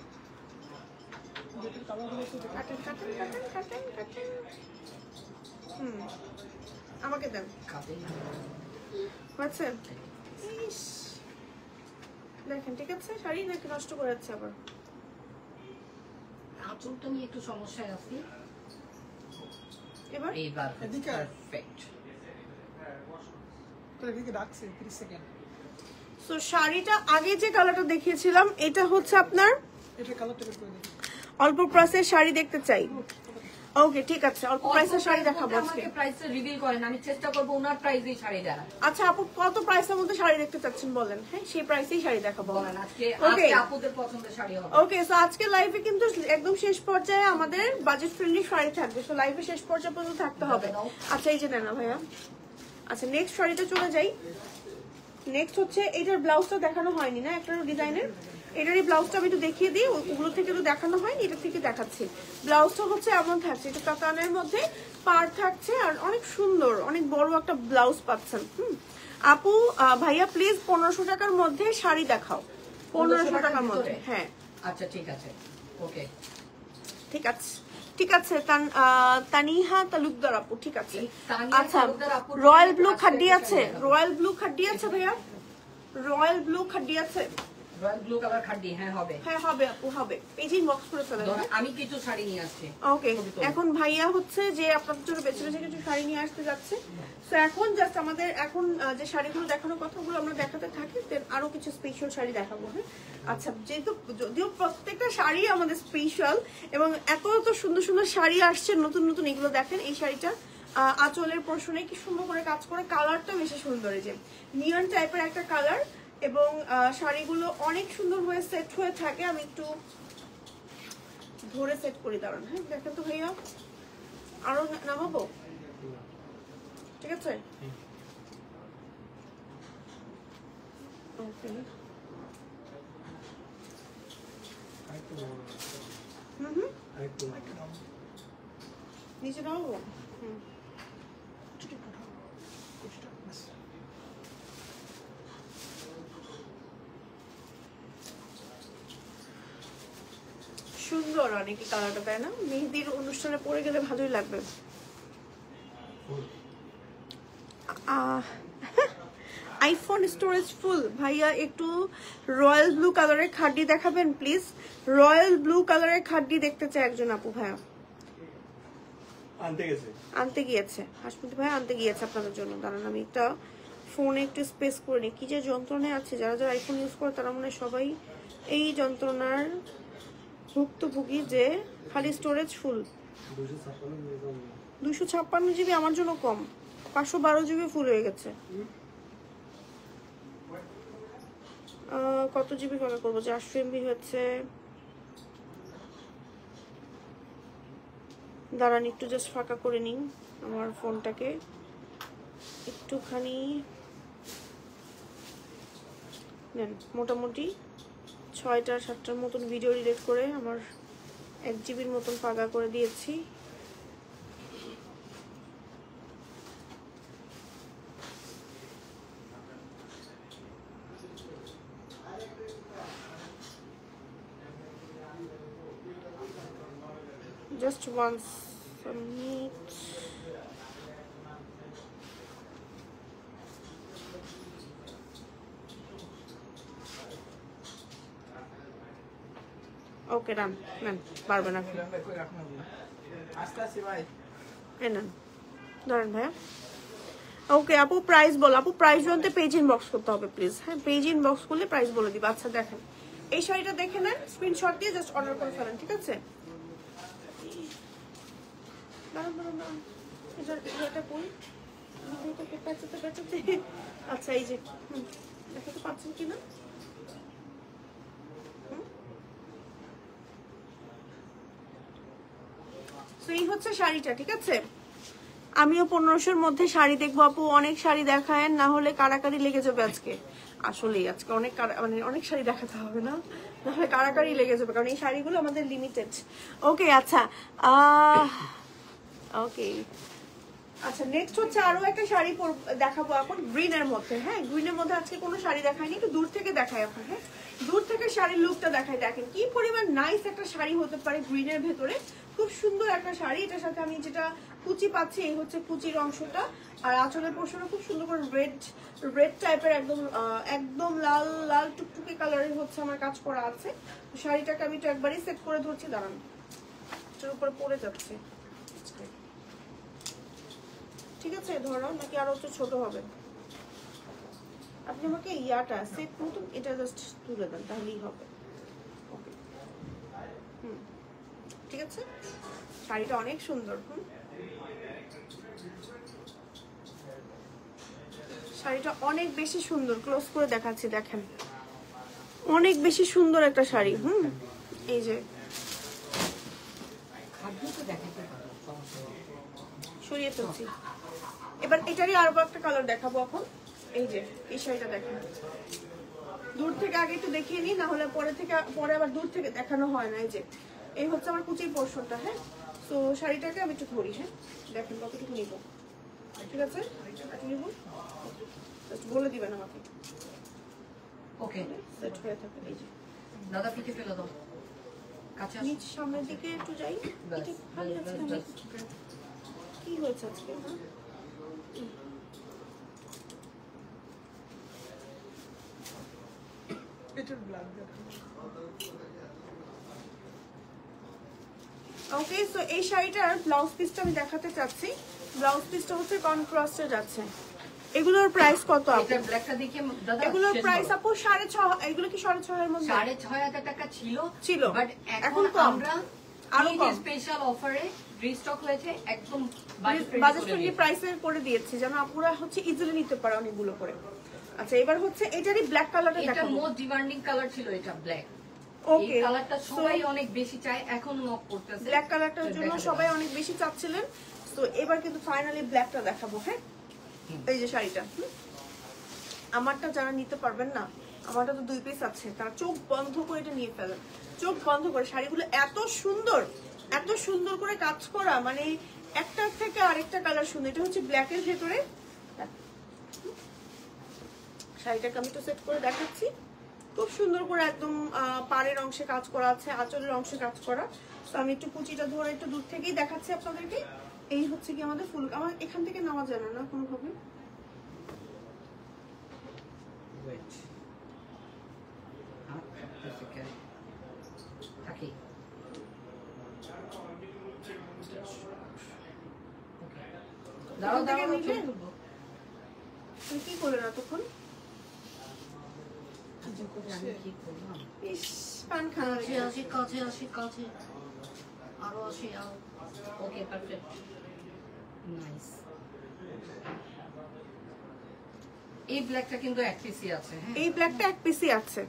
আমাকে দেন, আচ্ছা দেখেন ঠিক আছে শাড়ি নাকি নষ্ট করে যাচ্ছে আবার। আঁচলটা নিয়ে একটু সমস্যায় আছি। এবার এইবার এদিকে পারফেক্ট। তো এদিকে রাখছে 30 সেকেন্ড। সো শাড়িটা আগে যে কালারটা দেখিয়েছিলাম এটা হচ্ছে আপনার এটা কালারটা বের করে দিন। অল্প প্রাইসের শাড়ি দেখতে চাই, ওকে ঠিক আছে, অল্প প্রাইসের শাড়ি দেখাবো আজকে। আমাকে প্রাইস রিভিল করেন, আমি চেষ্টা করব ওনার প্রাইসেই শাড়ি দেওয়ার। আচ্ছা আপু কত প্রাইসের মধ্যে শাড়ি দেখতে চাচ্ছেন বলেন, হ্যাঁ সেই প্রাইসেই শাড়ি দেখাবো। বলেন আজকে ওকে আপুদের পছন্দের শাড়ি হবে। ওকে সো আজকে লাইভে কিন্তু একদম শেষ পর্যায়ে আমাদের বাজেট ফ্রেন্ডলি শাড়ি থাকবে, সো লাইভে শেষ পর্যায়ে পর্যন্ত থাকতে হবে। আচ্ছা এই যে নেন না ভাইয়া। আচ্ছা নেক্সট শাড়িতে চলে যাই। নেক্সট হচ্ছে এটার ব্লাউজটা দেখানো হয়নি না, একটা ডিজাইনের এটারই ব্লাউজটা আমি একটু দেখিয়ে দিই, ওগুলো থেকে তো দেখানো হয়নি, এটা থেকে দেখাচ্ছি। ব্লাউজটা হচ্ছে এমন থাকছে, এটা কাতানের মধ্যে পার থাকছে আর অনেক সুন্দর, অনেক বড় একটা ব্লাউজ পাচ্ছেন। আপু ভাইয়া প্লিজ 1500 টাকার মধ্যে শাড়ি দেখাও, 1500 টাকার মধ্যে। হ্যাঁ আচ্ছা ঠিক আছে, ওকে ঠিক আছে ঠিক আছে। তানিহা তালুকদার আপু ঠিক আছে। আচ্ছা রয়্যাল ব্লু খাড্ডি আছে, রয়্যাল ব্লু খাড্ডি আছে ভাইয়া, রয়্যাল ব্লু খাড্ডি আছে, রয়্যাল ব্লু কালার খাড্ডি। হ্যাঁ হবে, হ্যাঁ হবে আপু হবে, পেজিং বক্স করে ফেলেন। আমি কিছু শাড়ি নিয়ে আসছি। ওকে এখন ভাইয়া হচ্ছে যে আপনাদের জন্য বেছে বেছে কিছু শাড়ি নিয়ে আসতে যাচ্ছে। তো এখন জাস্ট আমাদের এখন যে শাড়িগুলো দেখানোর কথাগুলো আমরা দেখাতে থাকি, দেন আরো কিছু স্পেশাল শাড়ি দেখাবো। হ্যাঁ আচ্ছা যেহেতু যদিও প্রত্যেকটা শাড়ি আমাদের স্পেশাল এবং এত এত সুন্দর সুন্দর শাড়ি আসছে নতুন নতুন, এগুলো দেখেন এই শাড়িটা আঁচলের পোর্শনে কি সুন্দর করে কাজ করে, কালারটা বেশি সুন্দর, এই যে নিয়ন টাইপের একটা কালার এবং শাড়িগুলো অনেক সুন্দর হয়ে সেট হয়ে থাকে। আমি একটু ধরে সেট করে দাঁড়ান। হ্যাঁ দেখেন তো ভাইয়া, আরো নামাবো ঠিক আছে। ওকে নিচে নামাবো। সুন্দর অনেকই কালারটা, তাই না? মেহেদির অনুষ্ঠানে পরে গেলে ভালোই লাগবে। আইফোন স্টোরেজ ফুল ভাইয়া একটু রয়্যাল ব্লু কালারের খাড্ডি দেখাবেন প্লিজ। রয়্যাল ব্লু কালারের খাড্ডি দেখতে চাই একজন আপু ভাইয়া। আনতে গিয়েছে হাসপাতাল ভাইয়া, আনতে গিয়েছে আপনাদের জন্য। দাঁড়ান আমি একটা ফোনে একটু স্পেস করে নিই। কি যে যন্ত্রণায় আছে, যারা যারা আইফোন ইউজ করে তারা মনে হয় সবাই এই যন্ত্রণার ভুক্তভোগী যে খালি স্টোরেজ ফুল। 256 জিবি আমার জন্য কম, 512 জিবি ফুল হয়ে গেছে। কত জিবি ফাঁকা করবো? 400 MB হচ্ছে। দাঁড়ান একটু জাস্ট ফাঁকা করে নিন আমার ফোনটাকে একটুখানি। নেন মোটামুটি 6-7টার মতন ভিডিও ডিলিট করে আমার 1 জিবির মতন ফাঁকা করে দিয়েছি। Just once submit. ওকে রান নেন, পারবে না নেন ধরেন ভাইয়া। ওকে আপু প্রাইস বল, আপু প্রাইস জানতে পেজ ইনবক্স করতে হবে প্লিজ। হ্যাঁ পেজ ইনবক্স করলে প্রাইস বলে দিবা। আচ্ছা দেখেন এই শাড়িটা দেখে নেন, স্ক্রিনশট দিয়ে জাস্ট অর্ডার করে ফেলেন ঠিক আছে। আচ্ছা এই যে দেখাতে পাচ্ছেন কিনা, এই হচ্ছে শাড়িটা ঠিক আছে। আমিও 1500-র মধ্যে শাড়ি দেখবো আপু, অনেক শাড়ি দেখায় না হলে কারাকারি লেগে যাবে আজকে। আসলেই আজকে অনেক মানে অনেক শাড়ি দেখাতে হবে না, নাহলে কারাকারি লেগে যাবে, কারণ এই শাড়িগুলো আমাদের লিমিটেড। ওকে আচ্ছা ওকে আচ্ছা নেক্সট হচ্ছে আরো একটা শাড়ি দেখাবো এখন গ্রিনের মধ্যে। হ্যাঁ গ্রিনের মধ্যে আজকে কোনো শাড়ি দেখায়নি, একটু দূর থেকে দেখাই এখন। হ্যাঁ দূর থেকে শাড়ির লুকটা দেখাই, দেখেন কি পরিমাণ নাইস একটা শাড়ি হতে পারে গ্রিনের ভেতরে। খুব সুন্দর একটা শাড়ি, এটার সাথে আমি যেটা কুচি পাচ্ছি এই হচ্ছে কুচির অংশটা, আর আঁচলের পোর্শনে খুব সুন্দর করে রেড টাইপের একদম একদম লাল লাল টুকটুকে কালারের হচ্ছে আমার কাজ করা আছে। শাড়িটাকে আমি একটু একবারই সেট করে ধরছি, দাঁড়ান এটার উপরে পরে যাচ্ছে ঠিক আছে। ধরো নাকি আরো একটু ছোট হবে, আপনি আমাকে ইয়াটা সেট মতন এটা জাস্ট তুলে দেন তাহলেই হবে। ঠিক আছে, শাড়িটা অনেক সুন্দর। শাড়িটা অনেক বেশি সুন্দর, ক্লোজ করে দেখাচ্ছি, দেখেন অনেক বেশি সুন্দর একটা শাড়ি। এই যে সরিয়ে ফেলছি। এবার এটারই আরো একটা কালার দেখাবো এখন। এই যে এই শাড়িটা দেখেন, দূর থেকে আগে একটু দেখিয়ে নিই, না হলে পরে আবার দূর থেকে দেখানো হয় না। এই যে এই হচ্ছে আমার কুচির পোর্শনটা। হ্যাঁ, তো শাড়িটাকে আমি একটু ধরি। হ্যাঁ, দেখেন কতটুকু নিব, ঠিক আছে, একটু নিব, বলে দিবেন আমাকে। ওকে, সেট হয়ে থাকে। এই যে দাদা পিঠে ফেলে দাও, কাছে আসো। নিচ সামনের দিকে একটু যাই। ব্যাস, এটা খালি ব্যাস, আছে ব্যাস, কেন? ব্যাস। কি হয়েছে আজকে? এটার ব্ল্যাক দেখো। ওকে, সো এই শাড়িটার ব্লাউজ পিসটা আমি দেখাতে চাচ্ছি। ব্লাউজ পিসটা হচ্ছে কন্ট্রাস্টে যাচ্ছে। এগুলোর প্রাইস কত আপু? এটা ব্ল্যাকটা দেখে দাদা এগুলোর শেষ প্রাইস করো। আপু 6.5। এগুলো কি 6.5 এর মধ্যে? 6,500 টাকা ছিল, ছিল। বাট এখন এখন কম। আমরা আরো কম। স্পেশাল অফারে রিস্টক হয়েছে, একদম বাজেট ফ্রেন্ডলি প্রাইসে করে দিয়েছি, যেন আপুরা হচ্ছে ইজিলি নিতে পারে অনেকগুলো করে। আচ্ছা, এবার হচ্ছে এটারই ব্ল্যাক কালারটা এটা দেখাবো। মোস্ট ডিমান্ডিং কালার ছিল, এটা ব্ল্যাক। এই ওকে, কালারটা সবাই অনেক বেশি চায়, এখন নক করতেছে। ব্ল্যাক কালারটার জন্য দেখাতে সবাই দাও। অনেক বেশি চাচ্ছিলেন। তো এবার কিন্তু ফাইনালি ব্ল্যাকটা দেখাবো। হ্যাঁ, এই যে শাড়িটা, আমারটা যারা নিতে পারবেন না, আমারটা তো 2 পিস আছে, তারা চোখ বন্ধ করে এটা নিয়ে ফেলেন। চোখ বন্ধ করে, শাড়িগুলো এত সুন্দর, এত সুন্দর করে কাজ করা, মানে একটা থেকে আরেকটা কালার সুন্দর। এটা হচ্ছে ব্ল্যাকের ভেতরে। শাড়িটাকে আমি তো সেট করে দেখাচ্ছি। খুব সুন্দর করে একদম পাড়ের অংশে কাজ করা আছে, আঁচলের অংশে কাজ করা। তো আমি একটু কুচিটা ধরে একটু দূর থেকেই দেখাচ্ছি আপনাদেরকে। এই হচ্ছে কি আমাদের ফুল। আমার এখান থেকে নেওয়া যায় না কোনোভাবে। Wait. থাকি। দাঁড়াও, থেকে দাঁড়াও, নিলে? ছবি তুলবো। তুমি কি করলেন এতক্ষণ? আমি কি করলাম? ইস, পান খাওয়া কাছে আসি, কাছে আসি, কাছে। আরো আসি, আরো। ওকে, পারফেক্ট। নাইস। এই ব্ল্যাকটা কিন্তু এক পিসই আছে, হ্যাঁ। এই ব্ল্যাকটা এক পিসই আছে।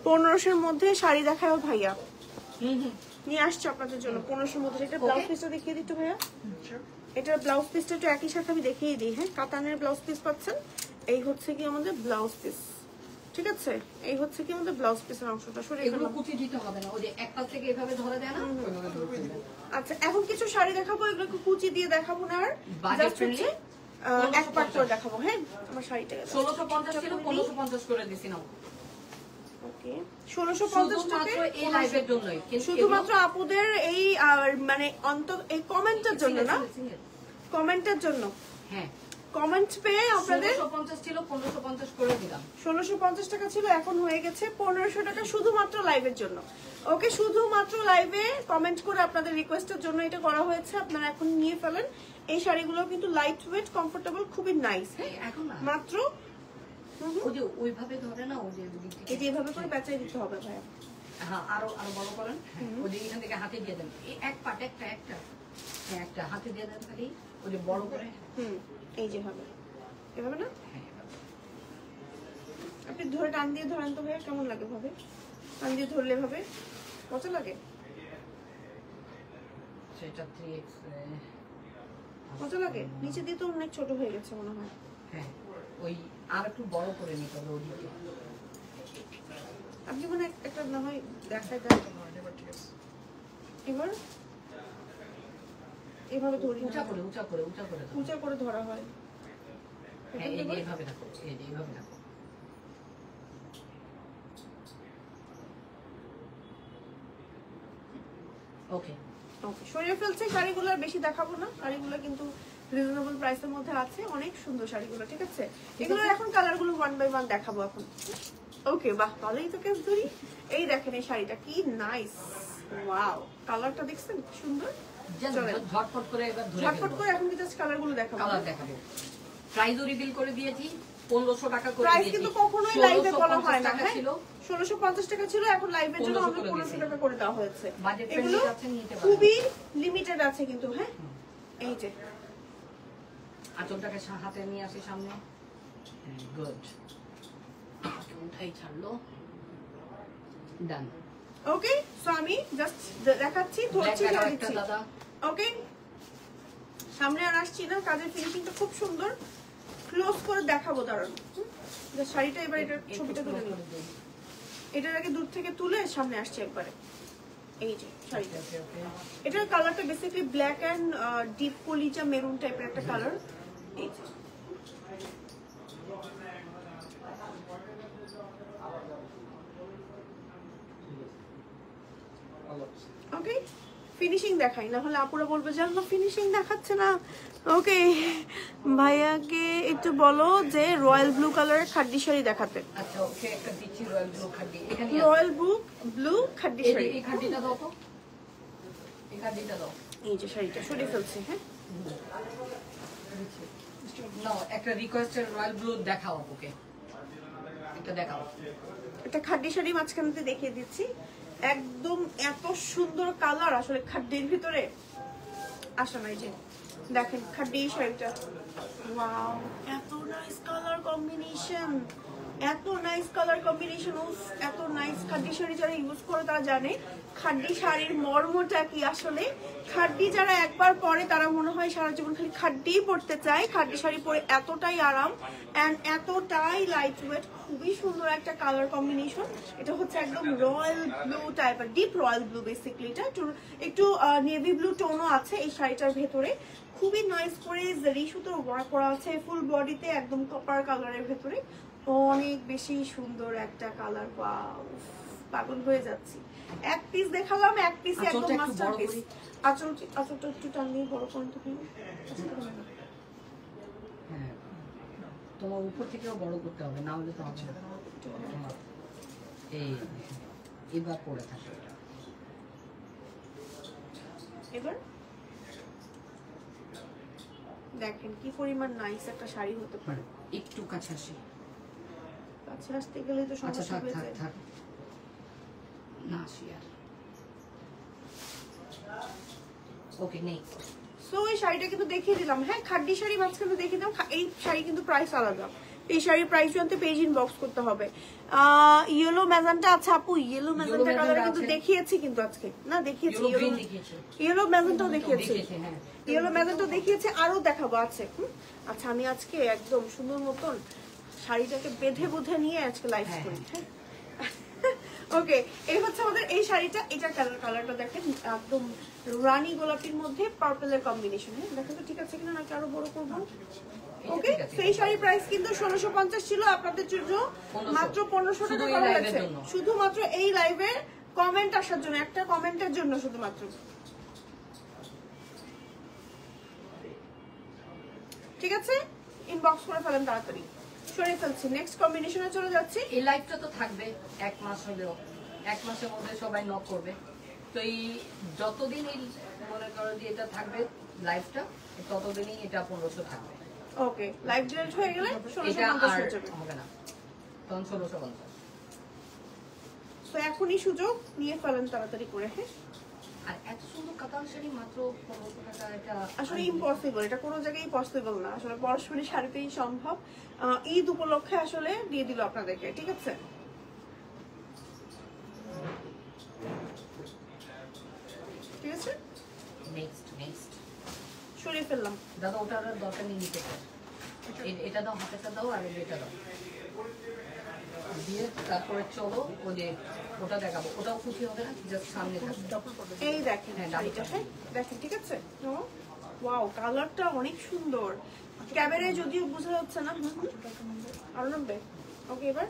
1500-এর মধ্যে শাড়ি দেখাও ভাইয়া, নিয়ে আসছে আপনাদের জন্য 1500-এর মধ্যে। এটা ব্লাউজ পিসটা দেখিয়ে দিতে ভাইয়া। এটার ব্লাউজ পিসটা একটু একই সাথে আমি দেখিয়ে দিই। হ্যাঁ, কাতানের ব্লাউজ পিস পাচ্ছেন। এই হচ্ছে কি আমাদের ব্লাউজ পিস, ঠিক আছে। এই হচ্ছে কি আমাদের ব্লাউজ পিসের অংশটা। সরে এগুলো কুচি দিতে হবে না, ওই যে এক পাশ থেকে এভাবে ধরে দেয় না, ওইভাবে ধরে ফেলবে। আচ্ছা, এখন কিছু শাড়ি দেখাবো, এগুলো কুচি দিয়ে দেখাবো না, আর Budget জাস্ট হচ্ছে friendly? এক পার্ট করে দেখাবো। হ্যাঁ, আমার শাড়িটা 1650 ছিল, 1550 করে দিছি না। ওকে, 1650 শুধুমাত্র এই লাইভের জন্যই, কিন্তু শুধুমাত্র আপুদের এই মানে এই কমেন্টের জন্য না, কমেন্টের জন্য। হ্যাঁ, কমেন্ট পেয়ে আপনাদের 1650 ছিল, 1550 করে দিলাম। 1650 টাকা ছিল, এখন হয়ে গেছে 1500 টাকা শুধুমাত্র লাইভের জন্য। ওকে, শুধুমাত্র লাইভে কমেন্ট করে আপনাদের রিকোয়েস্টের জন্য এটা করা হয়েছে। আপনারা এখন নিয়ে ফেলেন। এই শাড়িগুলো কিন্তু লাইট ওয়েট, কমফোর্টেবল, খুবই নাইস। হ্যাঁ, এখন না, মাত্র ওই যে ওইভাবে ধরে না, ওই যে দিক থেকে। এই যে এভাবে করে বেচাই দিতে হবে ভাইয়া। হ্যাঁ, আরো আরো বড় করেন। ওই যে এখান থেকে হাতে দিয়ে দেন, এই এক পাট, একটা হ্যাঁ, একটা হাতে দিয়ে দেন খালি, ওই যে বড় করে। এই যে হবে, এভাবে না? হ্যাঁ, এভাবে। আপনি ধরে টান দিয়ে ধরেন তো ভাইয়া, কেমন লাগে ভাবে? টান দিয়ে ধরলে ভাবে মজা লাগে, সেটা 3x মজা লাগে। নিচে দিয়ে তো অনেক ছোট হয়ে গেছে মনে হয়। হ্যাঁ, ওই আর একটু বড় করে নিতে হবে ওদিকে। আপনি মানে একটা না হয় দেখাই দেন। এবার এভাবে ধরি, উঁচা করে, উঁচা করে, উঁচা করে দাও। উঁচা করে ধরা হয়। হ্যাঁ, এই যে এইভাবে রাখো, এই যে এইভাবে রাখো। ওকে, ওকে, সরিয়ে ফেলছে। শাড়িগুলো আর বেশি দেখাবো না, শাড়িগুলো কিন্তু রিজনেবল প্রাইসের মধ্যে আছে, অনেক সুন্দর শাড়িগুলো, ঠিক আছে। এগুলো এখন কালারগুলো 1 বাই 1 দেখাবো এখন। ওকে, বাহ, ভালোই তো কেস ধরি। এই দেখেন এই শাড়িটা কি নাইস, ওয়াও, কালারটা দেখছেন কি সুন্দর। ঝটপট করে এবার ধরে ঝটপট ফেলবো। করে এখন জাস্ট কালারগুলো দেখাবো। কালার দেখাবো। প্রাইসও রিভিল করে দিয়েছি, 1500 টাকা করে প্রাইস দিয়েছি। কিন্তু কখনোই লাইভে বলা হয় 1650 না, টাকা হ্যাঁ ছিল 1650 টাকা ছিল, এখন লাইভের জন্য 1500 আমরা করে 1500 দিয়েছি। টাকা করে দেওয়া হয়েছে। বাজেট এগুলো ফ্রেন্ডলি আছে, নিতে পারেন। খুবই লিমিটেড আছে কিন্তু, হ্যাঁ এই যে আঁচলটাকে হাতে নিয়ে আসি সামনে, গুড, উঠাই ছাড়লো, ডান। ওকে, সো আমি জাস্ট দেখাচ্ছি, ধরছি, ছেড়ে দিচ্ছি। দাদা ওকে, সামনে আর আসছি না, কাজের ফিনিশিংটা খুব সুন্দর, ক্লোজ করে দেখাবো দাঁড়ান। শাড়িটা এবার এটার ছবিটা তুলে নিই, এটার আগে দূর থেকে তুলে সামনে আসছে একবারে। এই যে শাড়িটা, এটার কালারটা বেসিক্যালি ব্ল্যাক এন্ড ডিপ কলিজা মেরুন টাইপের একটা কালার। এই যে ওকে, ফিনিশিং দেখাই, না হলে আপুরা বলবে যে না ফিনিশিং দেখাচ্ছে না। ওকে, ভাইয়াকে একটু বলো যে রয়্যাল ব্লু কালারের খাড্ডি শাড়ি দেখাতে। আচ্ছা ওকে, একটা দিচ্ছি রয়্যাল ব্লু খাড্ডি, এখানে রয়্যাল ব্লু খাড্ডি শাড়ি, এই খাড্ডিটা দাও তো, এই খাড্ডিটা দাও। এই যে শাড়িটা সরিয়ে ফেলছি, হ্যাঁ নাও একটা রিকোয়েস্টের রয়্যাল ব্লু দেখাও ওকে, এটা দেখাও। একটা খাড্ডি শাড়ি মাঝখানে দেখিয়ে দিচ্ছি, একদম এত সুন্দর কালার, আসলে খাড্ডির ভিতরে আসা নাই। যে দেখেন খাড্ডি শাড়িটা, ওয়াও এত নাইস কালার কম্বিনেশন, এত নাইস কালার কম্বিনেশন, এত নাইস। খাড্ডি শাড়ি যারা ইউজ করে তারা জানে খাড্ডি শাড়ির মর্মটা কি। আসলে খাড্ডি যারা একবার পরে তারা মনে হয় সারা জীবন খালি খাড্ডিই পরতে চায়। খাড্ডি শাড়ি পরে এতটাই আরাম এন্ড এতটাই লাইট ওয়েট, খুবই সুন্দর একটা কালার কম্বিনেশন। এটা হচ্ছে একদম রয়্যাল ব্লু টাইপের, ডিপ রয়্যাল ব্লু বেসিক্যালি, এটা একটু নেভি ব্লু টোনও আছে এই শাড়িটার ভেতরে। খুবই নাইস করে জারি সুতোর ওয়ার্ক করা আছে ফুল বডিতে, একদম কপার কালারের ভেতরে, অনেক বেশি সুন্দর একটা কালার। ওয়াও, পাগল হয়ে যাচ্ছি। এক পিস দেখালাম, এক পিস একদম মাস্টারপিস। আঁচলটা একটু টানিয়ে বড় করুন তো প্লিজ। হ্যাঁ, তোমার উপর থেকেও বড় করতে হবে, না হলে তো হবে না। তোমার এই এবার পড়ে থাকে এটা। এবার দেখেন কি পরিমাণ নাইস একটা শাড়ি হতে পারে। একটু কাছে আসি, কাছে আসতে গেলে তো আচ্ছা সমস্যা থাক হয়ে থাক যায়। থাক, না আসি আর। Okay next. সো এই শাড়িটা কিন্তু দেখিয়ে দিলাম, হ্যাঁ খাড্ডি শাড়ি মাঝখানে দেখিয়ে দিলাম। এই শাড়ি কিন্তু প্রাইস আলাদা, এই শাড়ির প্রাইস জানতে পেজ ইনবক্স করতে হবে। ইয়েলো ম্যাজেন্টা আছে আপু, ইয়েলো ম্যাজেন্টা কালার কিন্তু দেখিয়েছি, কিন্তু আজকে না দেখিয়েছি, ইয়েলো ম্যাজেন্টাও দেখিয়েছি, ইয়েলো ম্যাজেন্টাও দেখিয়েছি, আরো দেখাবো আছে। আচ্ছা আমি আজকে একদম সুন্দর মতন শাড়িটাকে বেঁধে বুধে নিয়ে আজকে লাইভ করি। হ্যাঁ ওকে, এই হচ্ছে আমাদের এই শাড়িটা। এটা কালারটা দেখেন একদম রানী গোলাপির মধ্যে পার্পলের কম্বিনেশন। হ্যাঁ দেখেন তো ঠিক আছে কিনা, নাকি আরো বড় করবো? ওকে, সেই শাড়ির প্রাইস কিন্তু 1650 ছিল, আপনাদের জন্য মাত্র 1500 টাকা করা হয়েছে, শুধুমাত্র এই লাইভে কমেন্ট আসার জন্য, একটা কমেন্টের জন্য শুধুমাত্র। ঠিক আছে, ইনবক্স করে ফেলেন তাড়াতাড়ি, সরিয়ে ফেলছি। নেক্সট কম্বিনেশনে চলে যাচ্ছি। এই লাইভটা তো থাকবে এক মাস হলেও, এক মাসের মধ্যে সবাই নক করবে। তো এই যতদিন এই মনে করো যে এটা থাকবে লাইভটা, ততদিনই এটা 1500 থাকবে। ওকে, লাইভ ডিলেট হয়ে গেলে এটা 1650 আর হয়ে যাবে। হবে না, তখন 1650। সো এখনই সুযোগ নিয়ে ফেলেন তাড়াতাড়ি করে। হ্যাঁ, আর এত সুন্দর কাতান শাড়ি মাত্র 1500 টাকা, এটা আসলে ইম্পসিবল, এটা কোনো জায়গায় পসিবল না, আসলে পরস্পরই শাড়িতেই সম্ভব। ঈদ উপলক্ষে আসলে দিয়ে দিল আপনাদেরকে, ঠিক আছে। ঠিক আছে, নেক্সট সরিয়ে ফেললাম। দাদা ওটার আর দরকার নেই নিতে পারে, এটা দাও, হাতেটা দাও, আর এটা দাও, দিয়ে তারপরে চলো ওই যে ওটা দেখাবো, ওটাও খুশি হবে না, জাস্ট সামনে থাকবে। এই দেখেন শাড়িটা, হ্যাঁ দেখেন, ঠিক আছে। ওয়াও, কালারটা অনেক সুন্দর, ক্যামেরায় যদিও বোঝা যাচ্ছে না। আরো নামবে। ওকে, এবার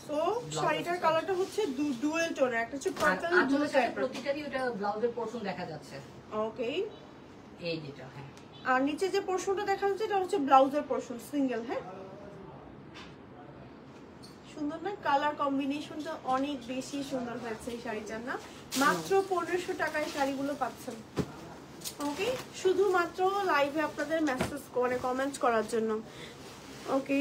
সো শাড়িটার কালারটা হচ্ছে ডুয়েল টোনের, একটা হচ্ছে পার্পল ব্লু টাইপের, প্রতিটারই ওটা ব্লাউজের পোরশন দেখা যাচ্ছে। ওকে, এই যেটা, হ্যাঁ, আর নিচে যে পোরশনটা দেখা যাচ্ছে এটা হচ্ছে ব্লাউজের পোরশন, সিঙ্গেল। হ্যাঁ, সুন্দর না কালার কম্বিনেশনটা, অনেক বেশি সুন্দর হয়েছে এই শাড়িটার। না মাত্র 1500 টাকায় শাড়িগুলো পাচ্ছেন। ওকে, শুধুমাত্র লাইভে আপনাদের মেসেজ করে কমেন্ট করার জন্য। ওকে,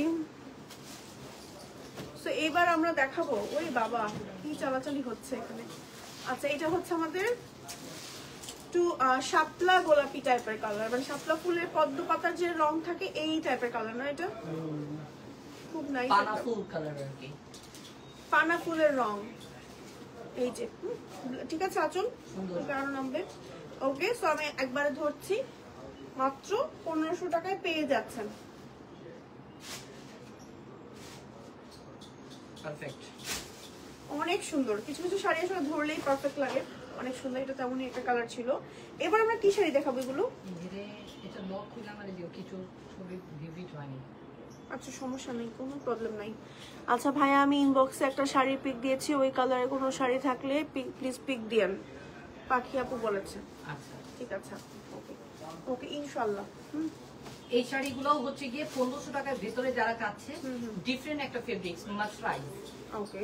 সো এবার আমরা দেখাবো, ওই বাবা কি চালাচালি হচ্ছে এখানে। আচ্ছা, এটা হচ্ছে আমাদের একটু শাপলা গোলাপি টাইপের কালার, মানে শাপলা ফুলের পদ্ম পাতার যে রং থাকে এই টাইপের কালার না? এটা খুব নাইস, পানা ফুল কালার আর কি, পানা ফুলের রং। এই যে ঠিক আছে আঁচল সুন্দর। কারণ নামবে। ওকে, সো আমি একবারে ধরছি, মাত্র 1500 টাকায় পেয়ে যাচ্ছেন। পারফেক্ট। অনেক সুন্দর, কিছু কিছু শাড়ি আসলে ধরলেই পারফেক্ট লাগে, অনেক সুন্দর। এটা তেমনই একটা কালার ছিল। এবার আমরা কি শাড়ি দেখাবো এগুলো? ধীরে এটা লক খুলে আমার দিও, কিছু ছবি ভিভিড হয়নি। আচ্ছা, সমস্যা নেই, কোনো প্রবলেম নাই। আচ্ছা ভাইয়া, আমি ইনবক্সে একটা শাড়ির পিক দিয়েছি, ওই কালারের কোনো শাড়ি থাকলে প্লিজ পিক দিয়েন, পাখি আপু বলেছে। আচ্ছা, ঠিক আছে, ওকে ওকে, ইনশাআল্লাহ। এই শাড়িগুলো হচ্ছে গিয়ে 1500 টাকার ভিতরে যারা চাচ্ছে, ডিফারেন্ট একটা ফেব্রিক্স, মার্সারাইজ। ওকে,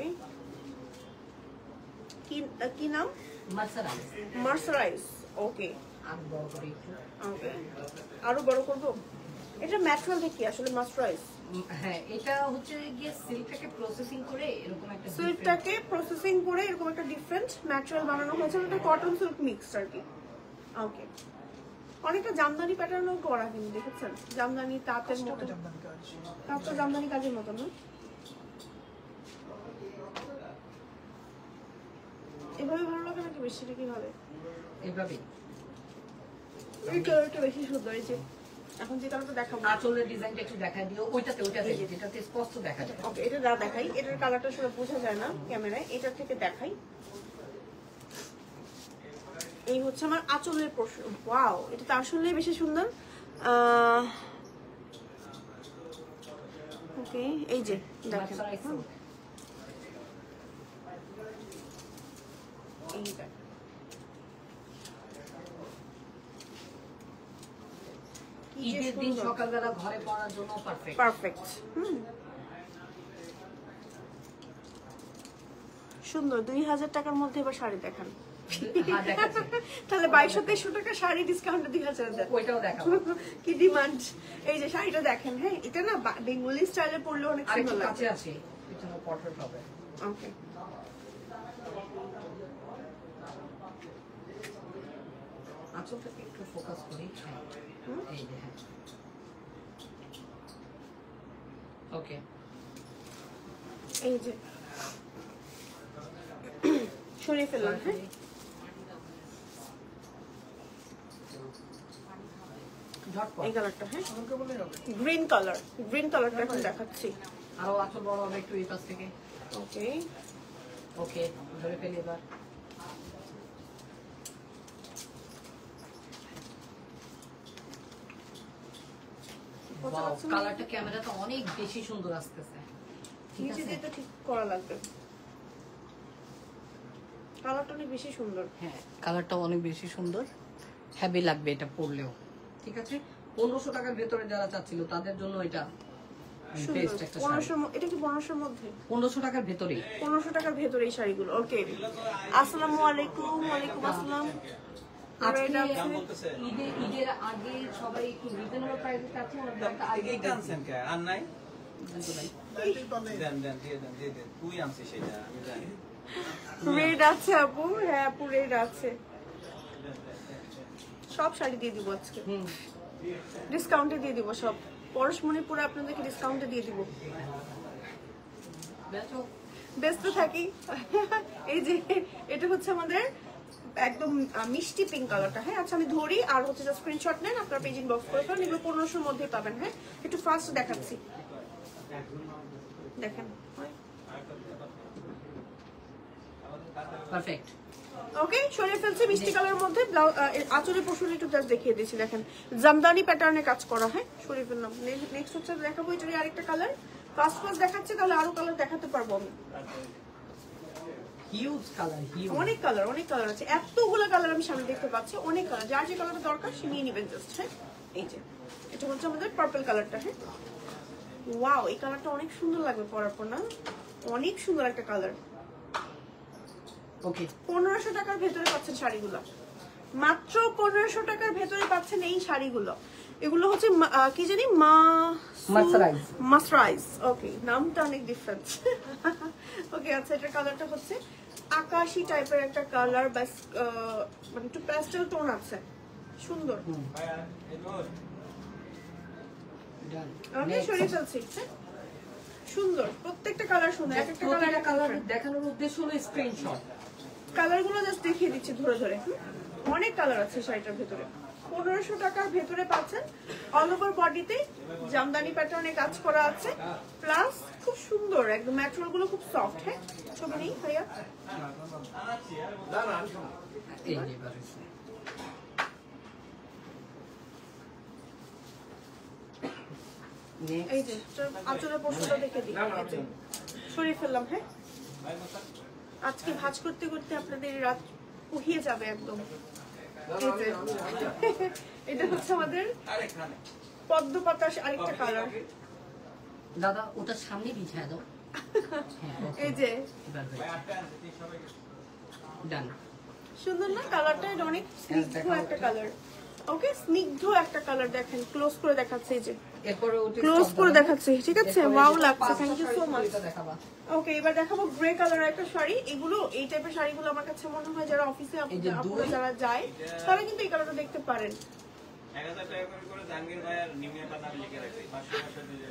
কি নাম? মার্সারাইজ। মার্সারাইজ। ওকে আর বড় করে একটু। ওকে, আরো বড় করব। এটা ম্যাটেরিয়াল দেখি আসলে মার্সারাইজ। হ্যাঁ, এটা হচ্ছে গিয়ে সিল্কটাকে প্রসেসিং করে এরকম একটা সিল্কটাকে প্রসেসিং করে এরকম একটা ডিফারেন্ট ম্যাটেরিয়াল বানানো হয়েছে, এটা কটন সিল্ক মিক্সড আর কি। ওকে, অনেকটা জামদানি প্যাটার্নও করা, কিন্তু দেখেছেন জামদানি তাঁতের মতো, জামদানি কাজ। তাঁতটা জামদানি কাজের মতো না? এভাবে ভালো লাগে নাকি বেশি, নাকি ভাবে এভাবে। এই কালারটা বেশি সুন্দর। এই যে এখন যে কালারটা দেখাবো, আঁচলের ডিজাইনটা একটু দেখাই দিও, ওইটাতে যেটাতে স্পষ্ট দেখা যায়। ওকে, এটা যা দেখাই, এটার কালারটা আসলে বোঝা যায় না ক্যামেরায়, এটা থেকে দেখাই। এই হচ্ছে আমার আঁচলের পোর্শন। ওয়াও, এটা তো আসলে বেশি সুন্দর। ওকে, এই যে দেখেন, মার্সারাইজ সিল্ক। এই দেখেন, ঈদের দিন সকালবেলা ঘরে পরার জন্য পারফেক্ট। পারফেক্ট। সুন্দর। 2000 টাকার মধ্যে এবার শাড়ি দেখান। হ্যাঁ, দেখাচ্ছি। তাহলে 2200-2300 টাকা শাড়ি ডিসকাউন্টে 2000 দেন। ওইটাও দেখাবো। কি ডিমান্ড। এই যে শাড়িটা দেখেন, হ্যাঁ এটা না বেঙ্গলি স্টাইলে পরলে অনেক আরেকটু সুন্দর কাছে লাগে। আছে, পিছনে পোর্ট্রেট হবে। ওকে, আঁচলটাকে একটু ফোকাস করি। হ্যাঁ, এই যে হ্যাঁ। ওকে, এই যে সরিয়ে ফেললাম। হ্যাঁ, ঝটপট। এই কালারটা, হ্যাঁ আমাকে বললেই হবে। গ্রিন কালার, গ্রিন কালারটা এখন দেখাচ্ছি। আরো আঁচল বড় হবে একটু এই পাশ থেকে। ওকে, ওকে, ধরে ফেলি এবার। কালারটা ক্যামেরাতে অনেক বেশি সুন্দর আসতেছে। ঠিক নিচে আছে, দিয়ে তো ঠিক করা লাগবে। কালারটা অনেক বেশি সুন্দর। হ্যাঁ কালারটা অনেক বেশি সুন্দর, হ্যাভি লাগবে এটা পরলেও। ঠিক আছে, 1500 টাকার ভেতরে যারা চাচ্ছিল তাদের জন্য এটা বেস্ট একটা শাড়ি। 1500, এটা কি 1500 মধ্যে? 1500 টাকার ভেতরে। 1500 টাকার ভেতরে এই শাড়িগুলো। ওকে, আসসালামু আলাইকুম। ওয়ালাইকুম আসসালাম। আজকে এটা হচ্ছে- ঈদের আগে সবাই একটু রিজনেবল প্রাইসে চাচ্ছে, এইটা আনছেন কে? আর নাই? লাইটের তলে দেন দেন দিয়ে দেন দিয়ে দেন। তুই আনছিস সেটা আমি জানি। রেড আছে আপু, হ্যাঁ আপু রেড আছে। সব শাড়ি দিয়ে দিব আজকে, ডিসকাউন্টে দিয়ে দিব সব। পরশমণি পুরো আপনাদেরকে ডিসকাউন্টে দিয়ে দিব। বেচো। ব্যস্ত থাকি। এই যে এটা হচ্ছে আমাদের একদম মিষ্টি পিঙ্ক কালারটা। হ্যাঁ আচ্ছা, আমি ধরি আর হচ্ছে যে স্ক্রিনশট নেন, আপনার পেজ ইনবক্স করে ফেলেন। এগুলো 1500 মধ্যে পাবেন। হ্যাঁ, একটু ফাস্ট দেখাচ্ছি, দেখেন। পারফেক্ট। ওকে, সরিয়ে ফেলছি মিষ্টি কালারের মধ্যে। আঁচলের পোর্শন একটু জাস্ট দেখিয়ে দিয়েছি, দেখেন জামদানি প্যাটার্নে কাজ করা। হ্যাঁ, সরিয়ে ফেললাম। নেক্সট হচ্ছে দেখাবো এটারই আরেকটা কালার। ফার্স্ট দেখাচ্ছি, তাহলে আরো কালার দেখাতে পারবো আমি। Huge colour, huge. অনেক কালার আছে, এতগুলো কালার আমি সামনে দেখতে পাচ্ছি। অনেক কালার, যার যে কালারটা দরকার সে নিয়ে নেবেন জাস্ট। হ্যাঁ, এই যে এটা হচ্ছে আমাদের পার্পল কালারটা। হ্যাঁ, ওয়াও, এই কালারটা অনেক সুন্দর লাগবে পরার পর না? অনেক সুন্দর একটা কালার। ওকে, 1500 টাকার ভেতরে পাচ্ছেন শাড়িগুলো, মাত্র 1500 টাকার ভেতরে পাচ্ছেন এই শাড়িগুলো। এগুলো হচ্ছে কি জানি Mercerize. মাসরাইজ। ওকে, নামটা অনেক ডিফারেন্ট। ওকে, আচ্ছা, এটার কালারটা হচ্ছে আকাশি টাইপের একটা কালার, বাস মানে একটু প্যাস্টেল টোন আছে, সুন্দর। Done. আমি Next. সরিয়ে ফেলছি। হ্যাঁ, সুন্দর, প্রত্যেকটা কালার সুন্দর, এক একটা প্রতিটা কালার কালার। দেখানোর উদ্দেশ্য হলো স্ক্রিনশট। কালারগুলো জাস্ট দেখিয়ে দিচ্ছি ধরে ধরে। অনেক কালার আছে শাড়িটার ভেতরে। 1500 টাকার ভেতরে পাচ্ছেন, অল ওভার বডিতে জামদানি প্যাটার্নে কাজ করা আছে, প্লাস খুব সুন্দর একদম, ম্যাটেরিয়াল গুলো খুব সফট। হ্যাঁ, ছবি নেই ভাইয়া? এই যে এবার হয়েছে। Next. এই যে আঁচলের পোর্শনটা দেখে দিই, এই যে সরিয়ে ফেললাম। হ্যাঁ, আজকে ভাঁজ করতে করতে আপনাদের রাত পুহিয়ে যাবে একদম। এই যে এটা হচ্ছে আমাদের পদ্ম পাতার আরেকটা কালার। দাদা ওটা সামনে বিছায় দাও। হ্যাঁ, এই যে এবার ডান। সুন্দর না কালারটা? এটা অনেক স্নিগ্ধ একটা কালার। ওকে, স্নিগ্ধ একটা কালার। দেখেন, ক্লোজ করে দেখাচ্ছে, এই যে এরপরে ওটা ক্লোজ করে দেখাচ্ছে, ঠিক আছে? ওয়াও লাগছে, থ্যাংক ইউ সো মাচ। দেখাবা। ওকে, এবার দেখাবো গ্রে কালারের একটা শাড়ি। এগুলো এই টাইপের শাড়িগুলো আমার কাছে মনে হয় যারা অফিসে এই যে আপনারা দুই। যারা যায় তারা কিন্তু এই কালারটা দেখতে পারেন। 1000 টাকা করে জাহাঙ্গীর ভাইয়ের নিমিয়া পাতা আমি লিখে রাখছি 500 দিয়ে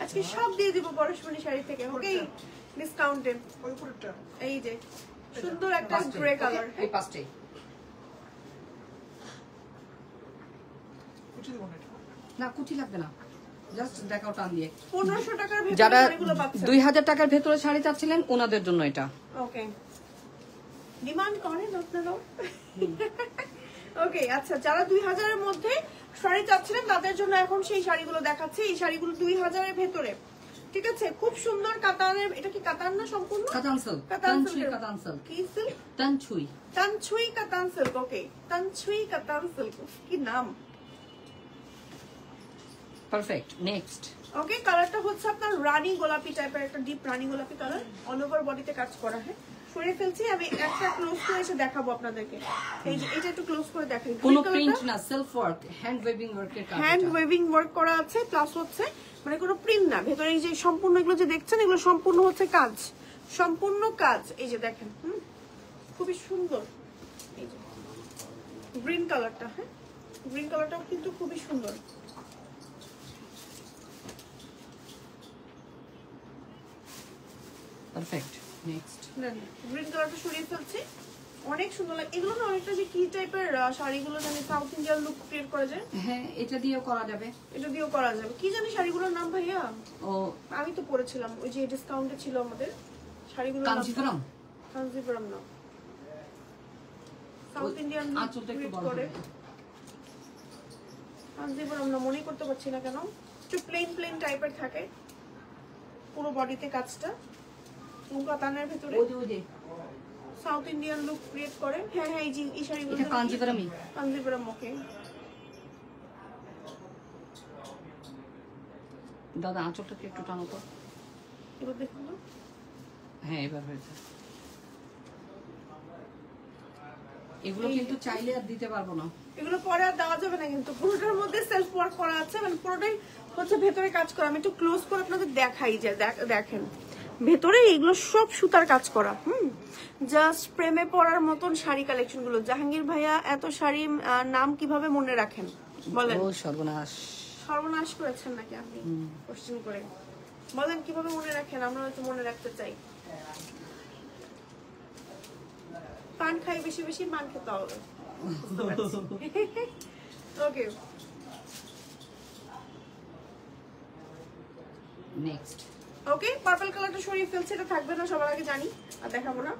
আজকে সব দিয়ে দিব পরশমণি শাড়ি থেকে। ওকে, ডিসকাউন্টে। ওই উপরেরটা এই যে সুন্দর একটা গ্রে কালার। এই পাঁচটাই। কুচি দেবো না এটা। না কুচি লাগবে না, জাস্ট দেখাও টান দিয়ে। 1500 টাকার ভেতরে যারা শাড়িগুলো পাচ্ছেন। 2000 টাকার ভেতরে শাড়ি চাচ্ছিলেন ওনাদের জন্য এটা। ওকে, ডিমান্ড করেন আপনারাও। ওকে, আচ্ছা, যারা 2000 এর মধ্যে শাড়ি চাচ্ছিলেন তাদের জন্য এখন সেই শাড়িগুলো দেখাচ্ছে। এই শাড়িগুলো 2000 এর ভেতরে, ঠিক আছে? খুব সুন্দর কাতানের। এটা কি কাতান না সম্পূর্ণ? কাতান সিল্ক, কাতান তানছুই সিল্ক। কাতান সিল্ক, কি সিল্ক? তানছুই। তানছুই কাতান সিল্ক। ওকে, তানছুই কাতান সিল্ক, কি নাম! পারফেক্ট। নেক্সট। ওকে, কালারটা হচ্ছে আপনার রানী গোলাপি টাইপের একটা ডিপ রানী গোলাপি কালার, অল ওভার বডিতে কাজ করা। হ্যাঁ, সরিয়ে ফেলছি, আমি একটা ক্লোজ করে এসে দেখাবো আপনাদেরকে। এই যে এটা একটু ক্লোজ করে দেখাই। কোনো প্রিন্ট না, সেলফ ওয়ার্ক, হ্যান্ড ওয়েভিং ওয়ার্কের কাজ। হ্যান্ড ওয়েভিং ওয়ার্ক করা আছে, প্লাস হচ্ছে মানে কোনো প্রিন্ট না, ভেতরে এই যে সম্পূর্ণ এগুলো যে দেখছেন এগুলো সম্পূর্ণ হচ্ছে কাজ, সম্পূর্ণ কাজ। এই যে দেখেন, খুবই সুন্দর। এই যে গ্রিন কালারটা, হ্যাঁ, গ্রিন কালারটাও কিন্তু খুবই সুন্দর। পারফেক্ট। নেক্সট। গ্রিন কালারটা সরিয়ে ফেলছি, অনেক সুন্দর লাগে। এগুলো না অনেকটা যে কি টাইপের শাড়িগুলো জানি সাউথ ইন্ডিয়ান লুক ক্রিয়েট করা যায়, হ্যাঁ এটা দিয়েও করা যাবে। এটা দিয়েও করা যাবে। কি জানি শাড়িগুলোর নাম ভাইয়া? ও আমি তো পরেছিলাম, ওই যে ডিসকাউন্টে ছিল আমাদের শাড়িগুলো। কাঞ্জিপুরম। কাঞ্জিপুরম না, সাউথ ইন্ডিয়ান আঁচলটা একটু বড় করে। হবে। কাঞ্জিপুরম না, মনে করতে পারছি না কেন। একটু প্লেন প্লেন টাইপের থাকে, পুরো বডিতে কাজটা, কাতানের ভিতরে ওই যে ওই যে সাউথ ইন্ডিয়ান লুক ক্রিয়েট করে। হ্যাঁ হ্যাঁ, এই যে এই শাড়িগুলো এটা কাঞ্জিপুরমই। কাঞ্জিপুরম। ওকে দাদা আঁচলটাকে একটু টানো তো। এবার দেখুন তো। হ্যাঁ এবার হয়েছে। এগুলো কিন্তু চাইলে আর দিতে পারবো না। এগুলো পরে আর দেওয়া যাবে না, কিন্তু পুরোটার মধ্যে সেলফ ওয়ার্ক করা আছে, মানে পুরোটাই হচ্ছে ভেতরে কাজ করা। আমি একটু ক্লোজ করে আপনাদের দেখাই, যে দেখেন ভেতরে এগুলো সব সুতার কাজ করা। জাস্ট প্রেমে পড়ার মতন শাড়ি কালেকশন গুলো। জাহাঙ্গীর ভাইয়া এত শাড়ি নাম কিভাবে মনে রাখেন বলেন? ও সর্বনাশ। সর্বনাশ করেছেন নাকি আপনি কোশ্চেন করে? বলেন কিভাবে মনে রাখেন, আমরা হয়তো মনে রাখতে চাই। পান খাই বেশি বেশি, পান খেতে হবে। ওকে, নেক্সট। ওকে, পার্পল কালারটা সরিয়ে ফেলছে, এটা থাকবে না সবার আগে জানি, আর দেখাবো না।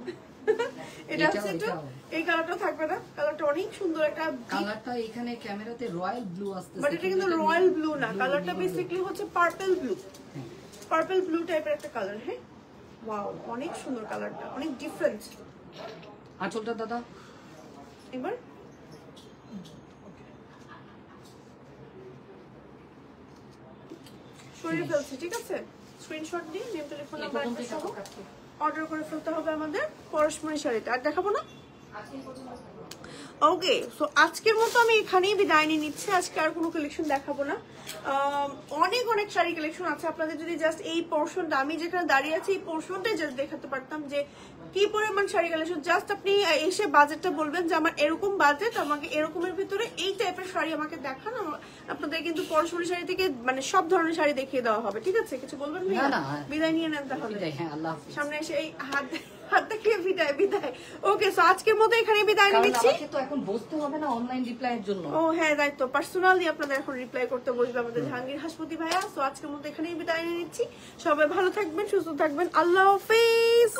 এটা হচ্ছে একটু, এই কালারটা থাকবে না। কালারটা অনেক সুন্দর একটা, কালারটা এখানে ক্যামেরাতে রয়্যাল ব্লু আসছে, বাট এটা কিন্তু রয়্যাল ব্লু না, কালারটা বেসিক্যালি হচ্ছে পার্পল ব্লু। পার্পল ব্লু টাইপের একটা কালার। হ্যাঁ, ওয়াও, অনেক সুন্দর কালারটা, অনেক ডিফারেন্ট। আঁচলটা দাদা এবার সরিয়ে ফেলছি, ঠিক আছে? স্ক্রিনশট নিয়ে নেম টেলিফোন নাম্বার অ্যাড্রেস সহ অর্ডার করে ফেলতে হবে আমাদের পরশমণি শাড়িতে। আর দেখাবো না। ওকে, সো আজকের মতো আমি এখানেই বিদায় নিয়ে নিচ্ছি। আজকে আর কোনো কালেকশন দেখাবো না। অনেক অনেক শাড়ি কালেকশন আছে। আপনাদের যদি জাস্ট এই পোর্শনটা, আমি যেখানে দাঁড়িয়ে আছি এই পোর্শনটাই জাস্ট দেখাতে পারতাম যে কি পরিমাণ শাড়ি কালেকশন। জাস্ট আপনি এসে বাজেটটা বলবেন যে আমার এরকম বাজেট, আমাকে এরকমের ভিতরে এই টাইপের শাড়ি আমাকে দেখান। আপনাদের কিন্তু পরশুরি শাড়ি থেকে মানে সব ধরনের শাড়ি দেখিয়ে দেওয়া হবে, ঠিক আছে? কিছু বলবেন ভাইয়া? না, বিদায় নিয়ে নেন তাহলে। হ্যাঁ, আল্লাহ হাফেজ। সামনে এসে এই হাত দেখিয়ে বিদায়। ওকে, সো আজকের মতো এখানে বিদায় নিয়ে কারণ নিচ্ছি। আমাকে তো এখন বসতে হবে না অনলাইন রিপ্লাইয়ের জন্য। ও হ্যাঁ, দায়িত্ব পার্সোনালি আপনাদের এখন রিপ্লাই করতে বসবে আমাদের জাহাঙ্গীর হাসপতি ভাইয়া। সো আজকের মতো এখানেই বিদায় নিয়ে নিচ্ছি। সবাই ভালো থাকবেন, সুস্থ থাকবেন। আল্লাহ হাফেজ।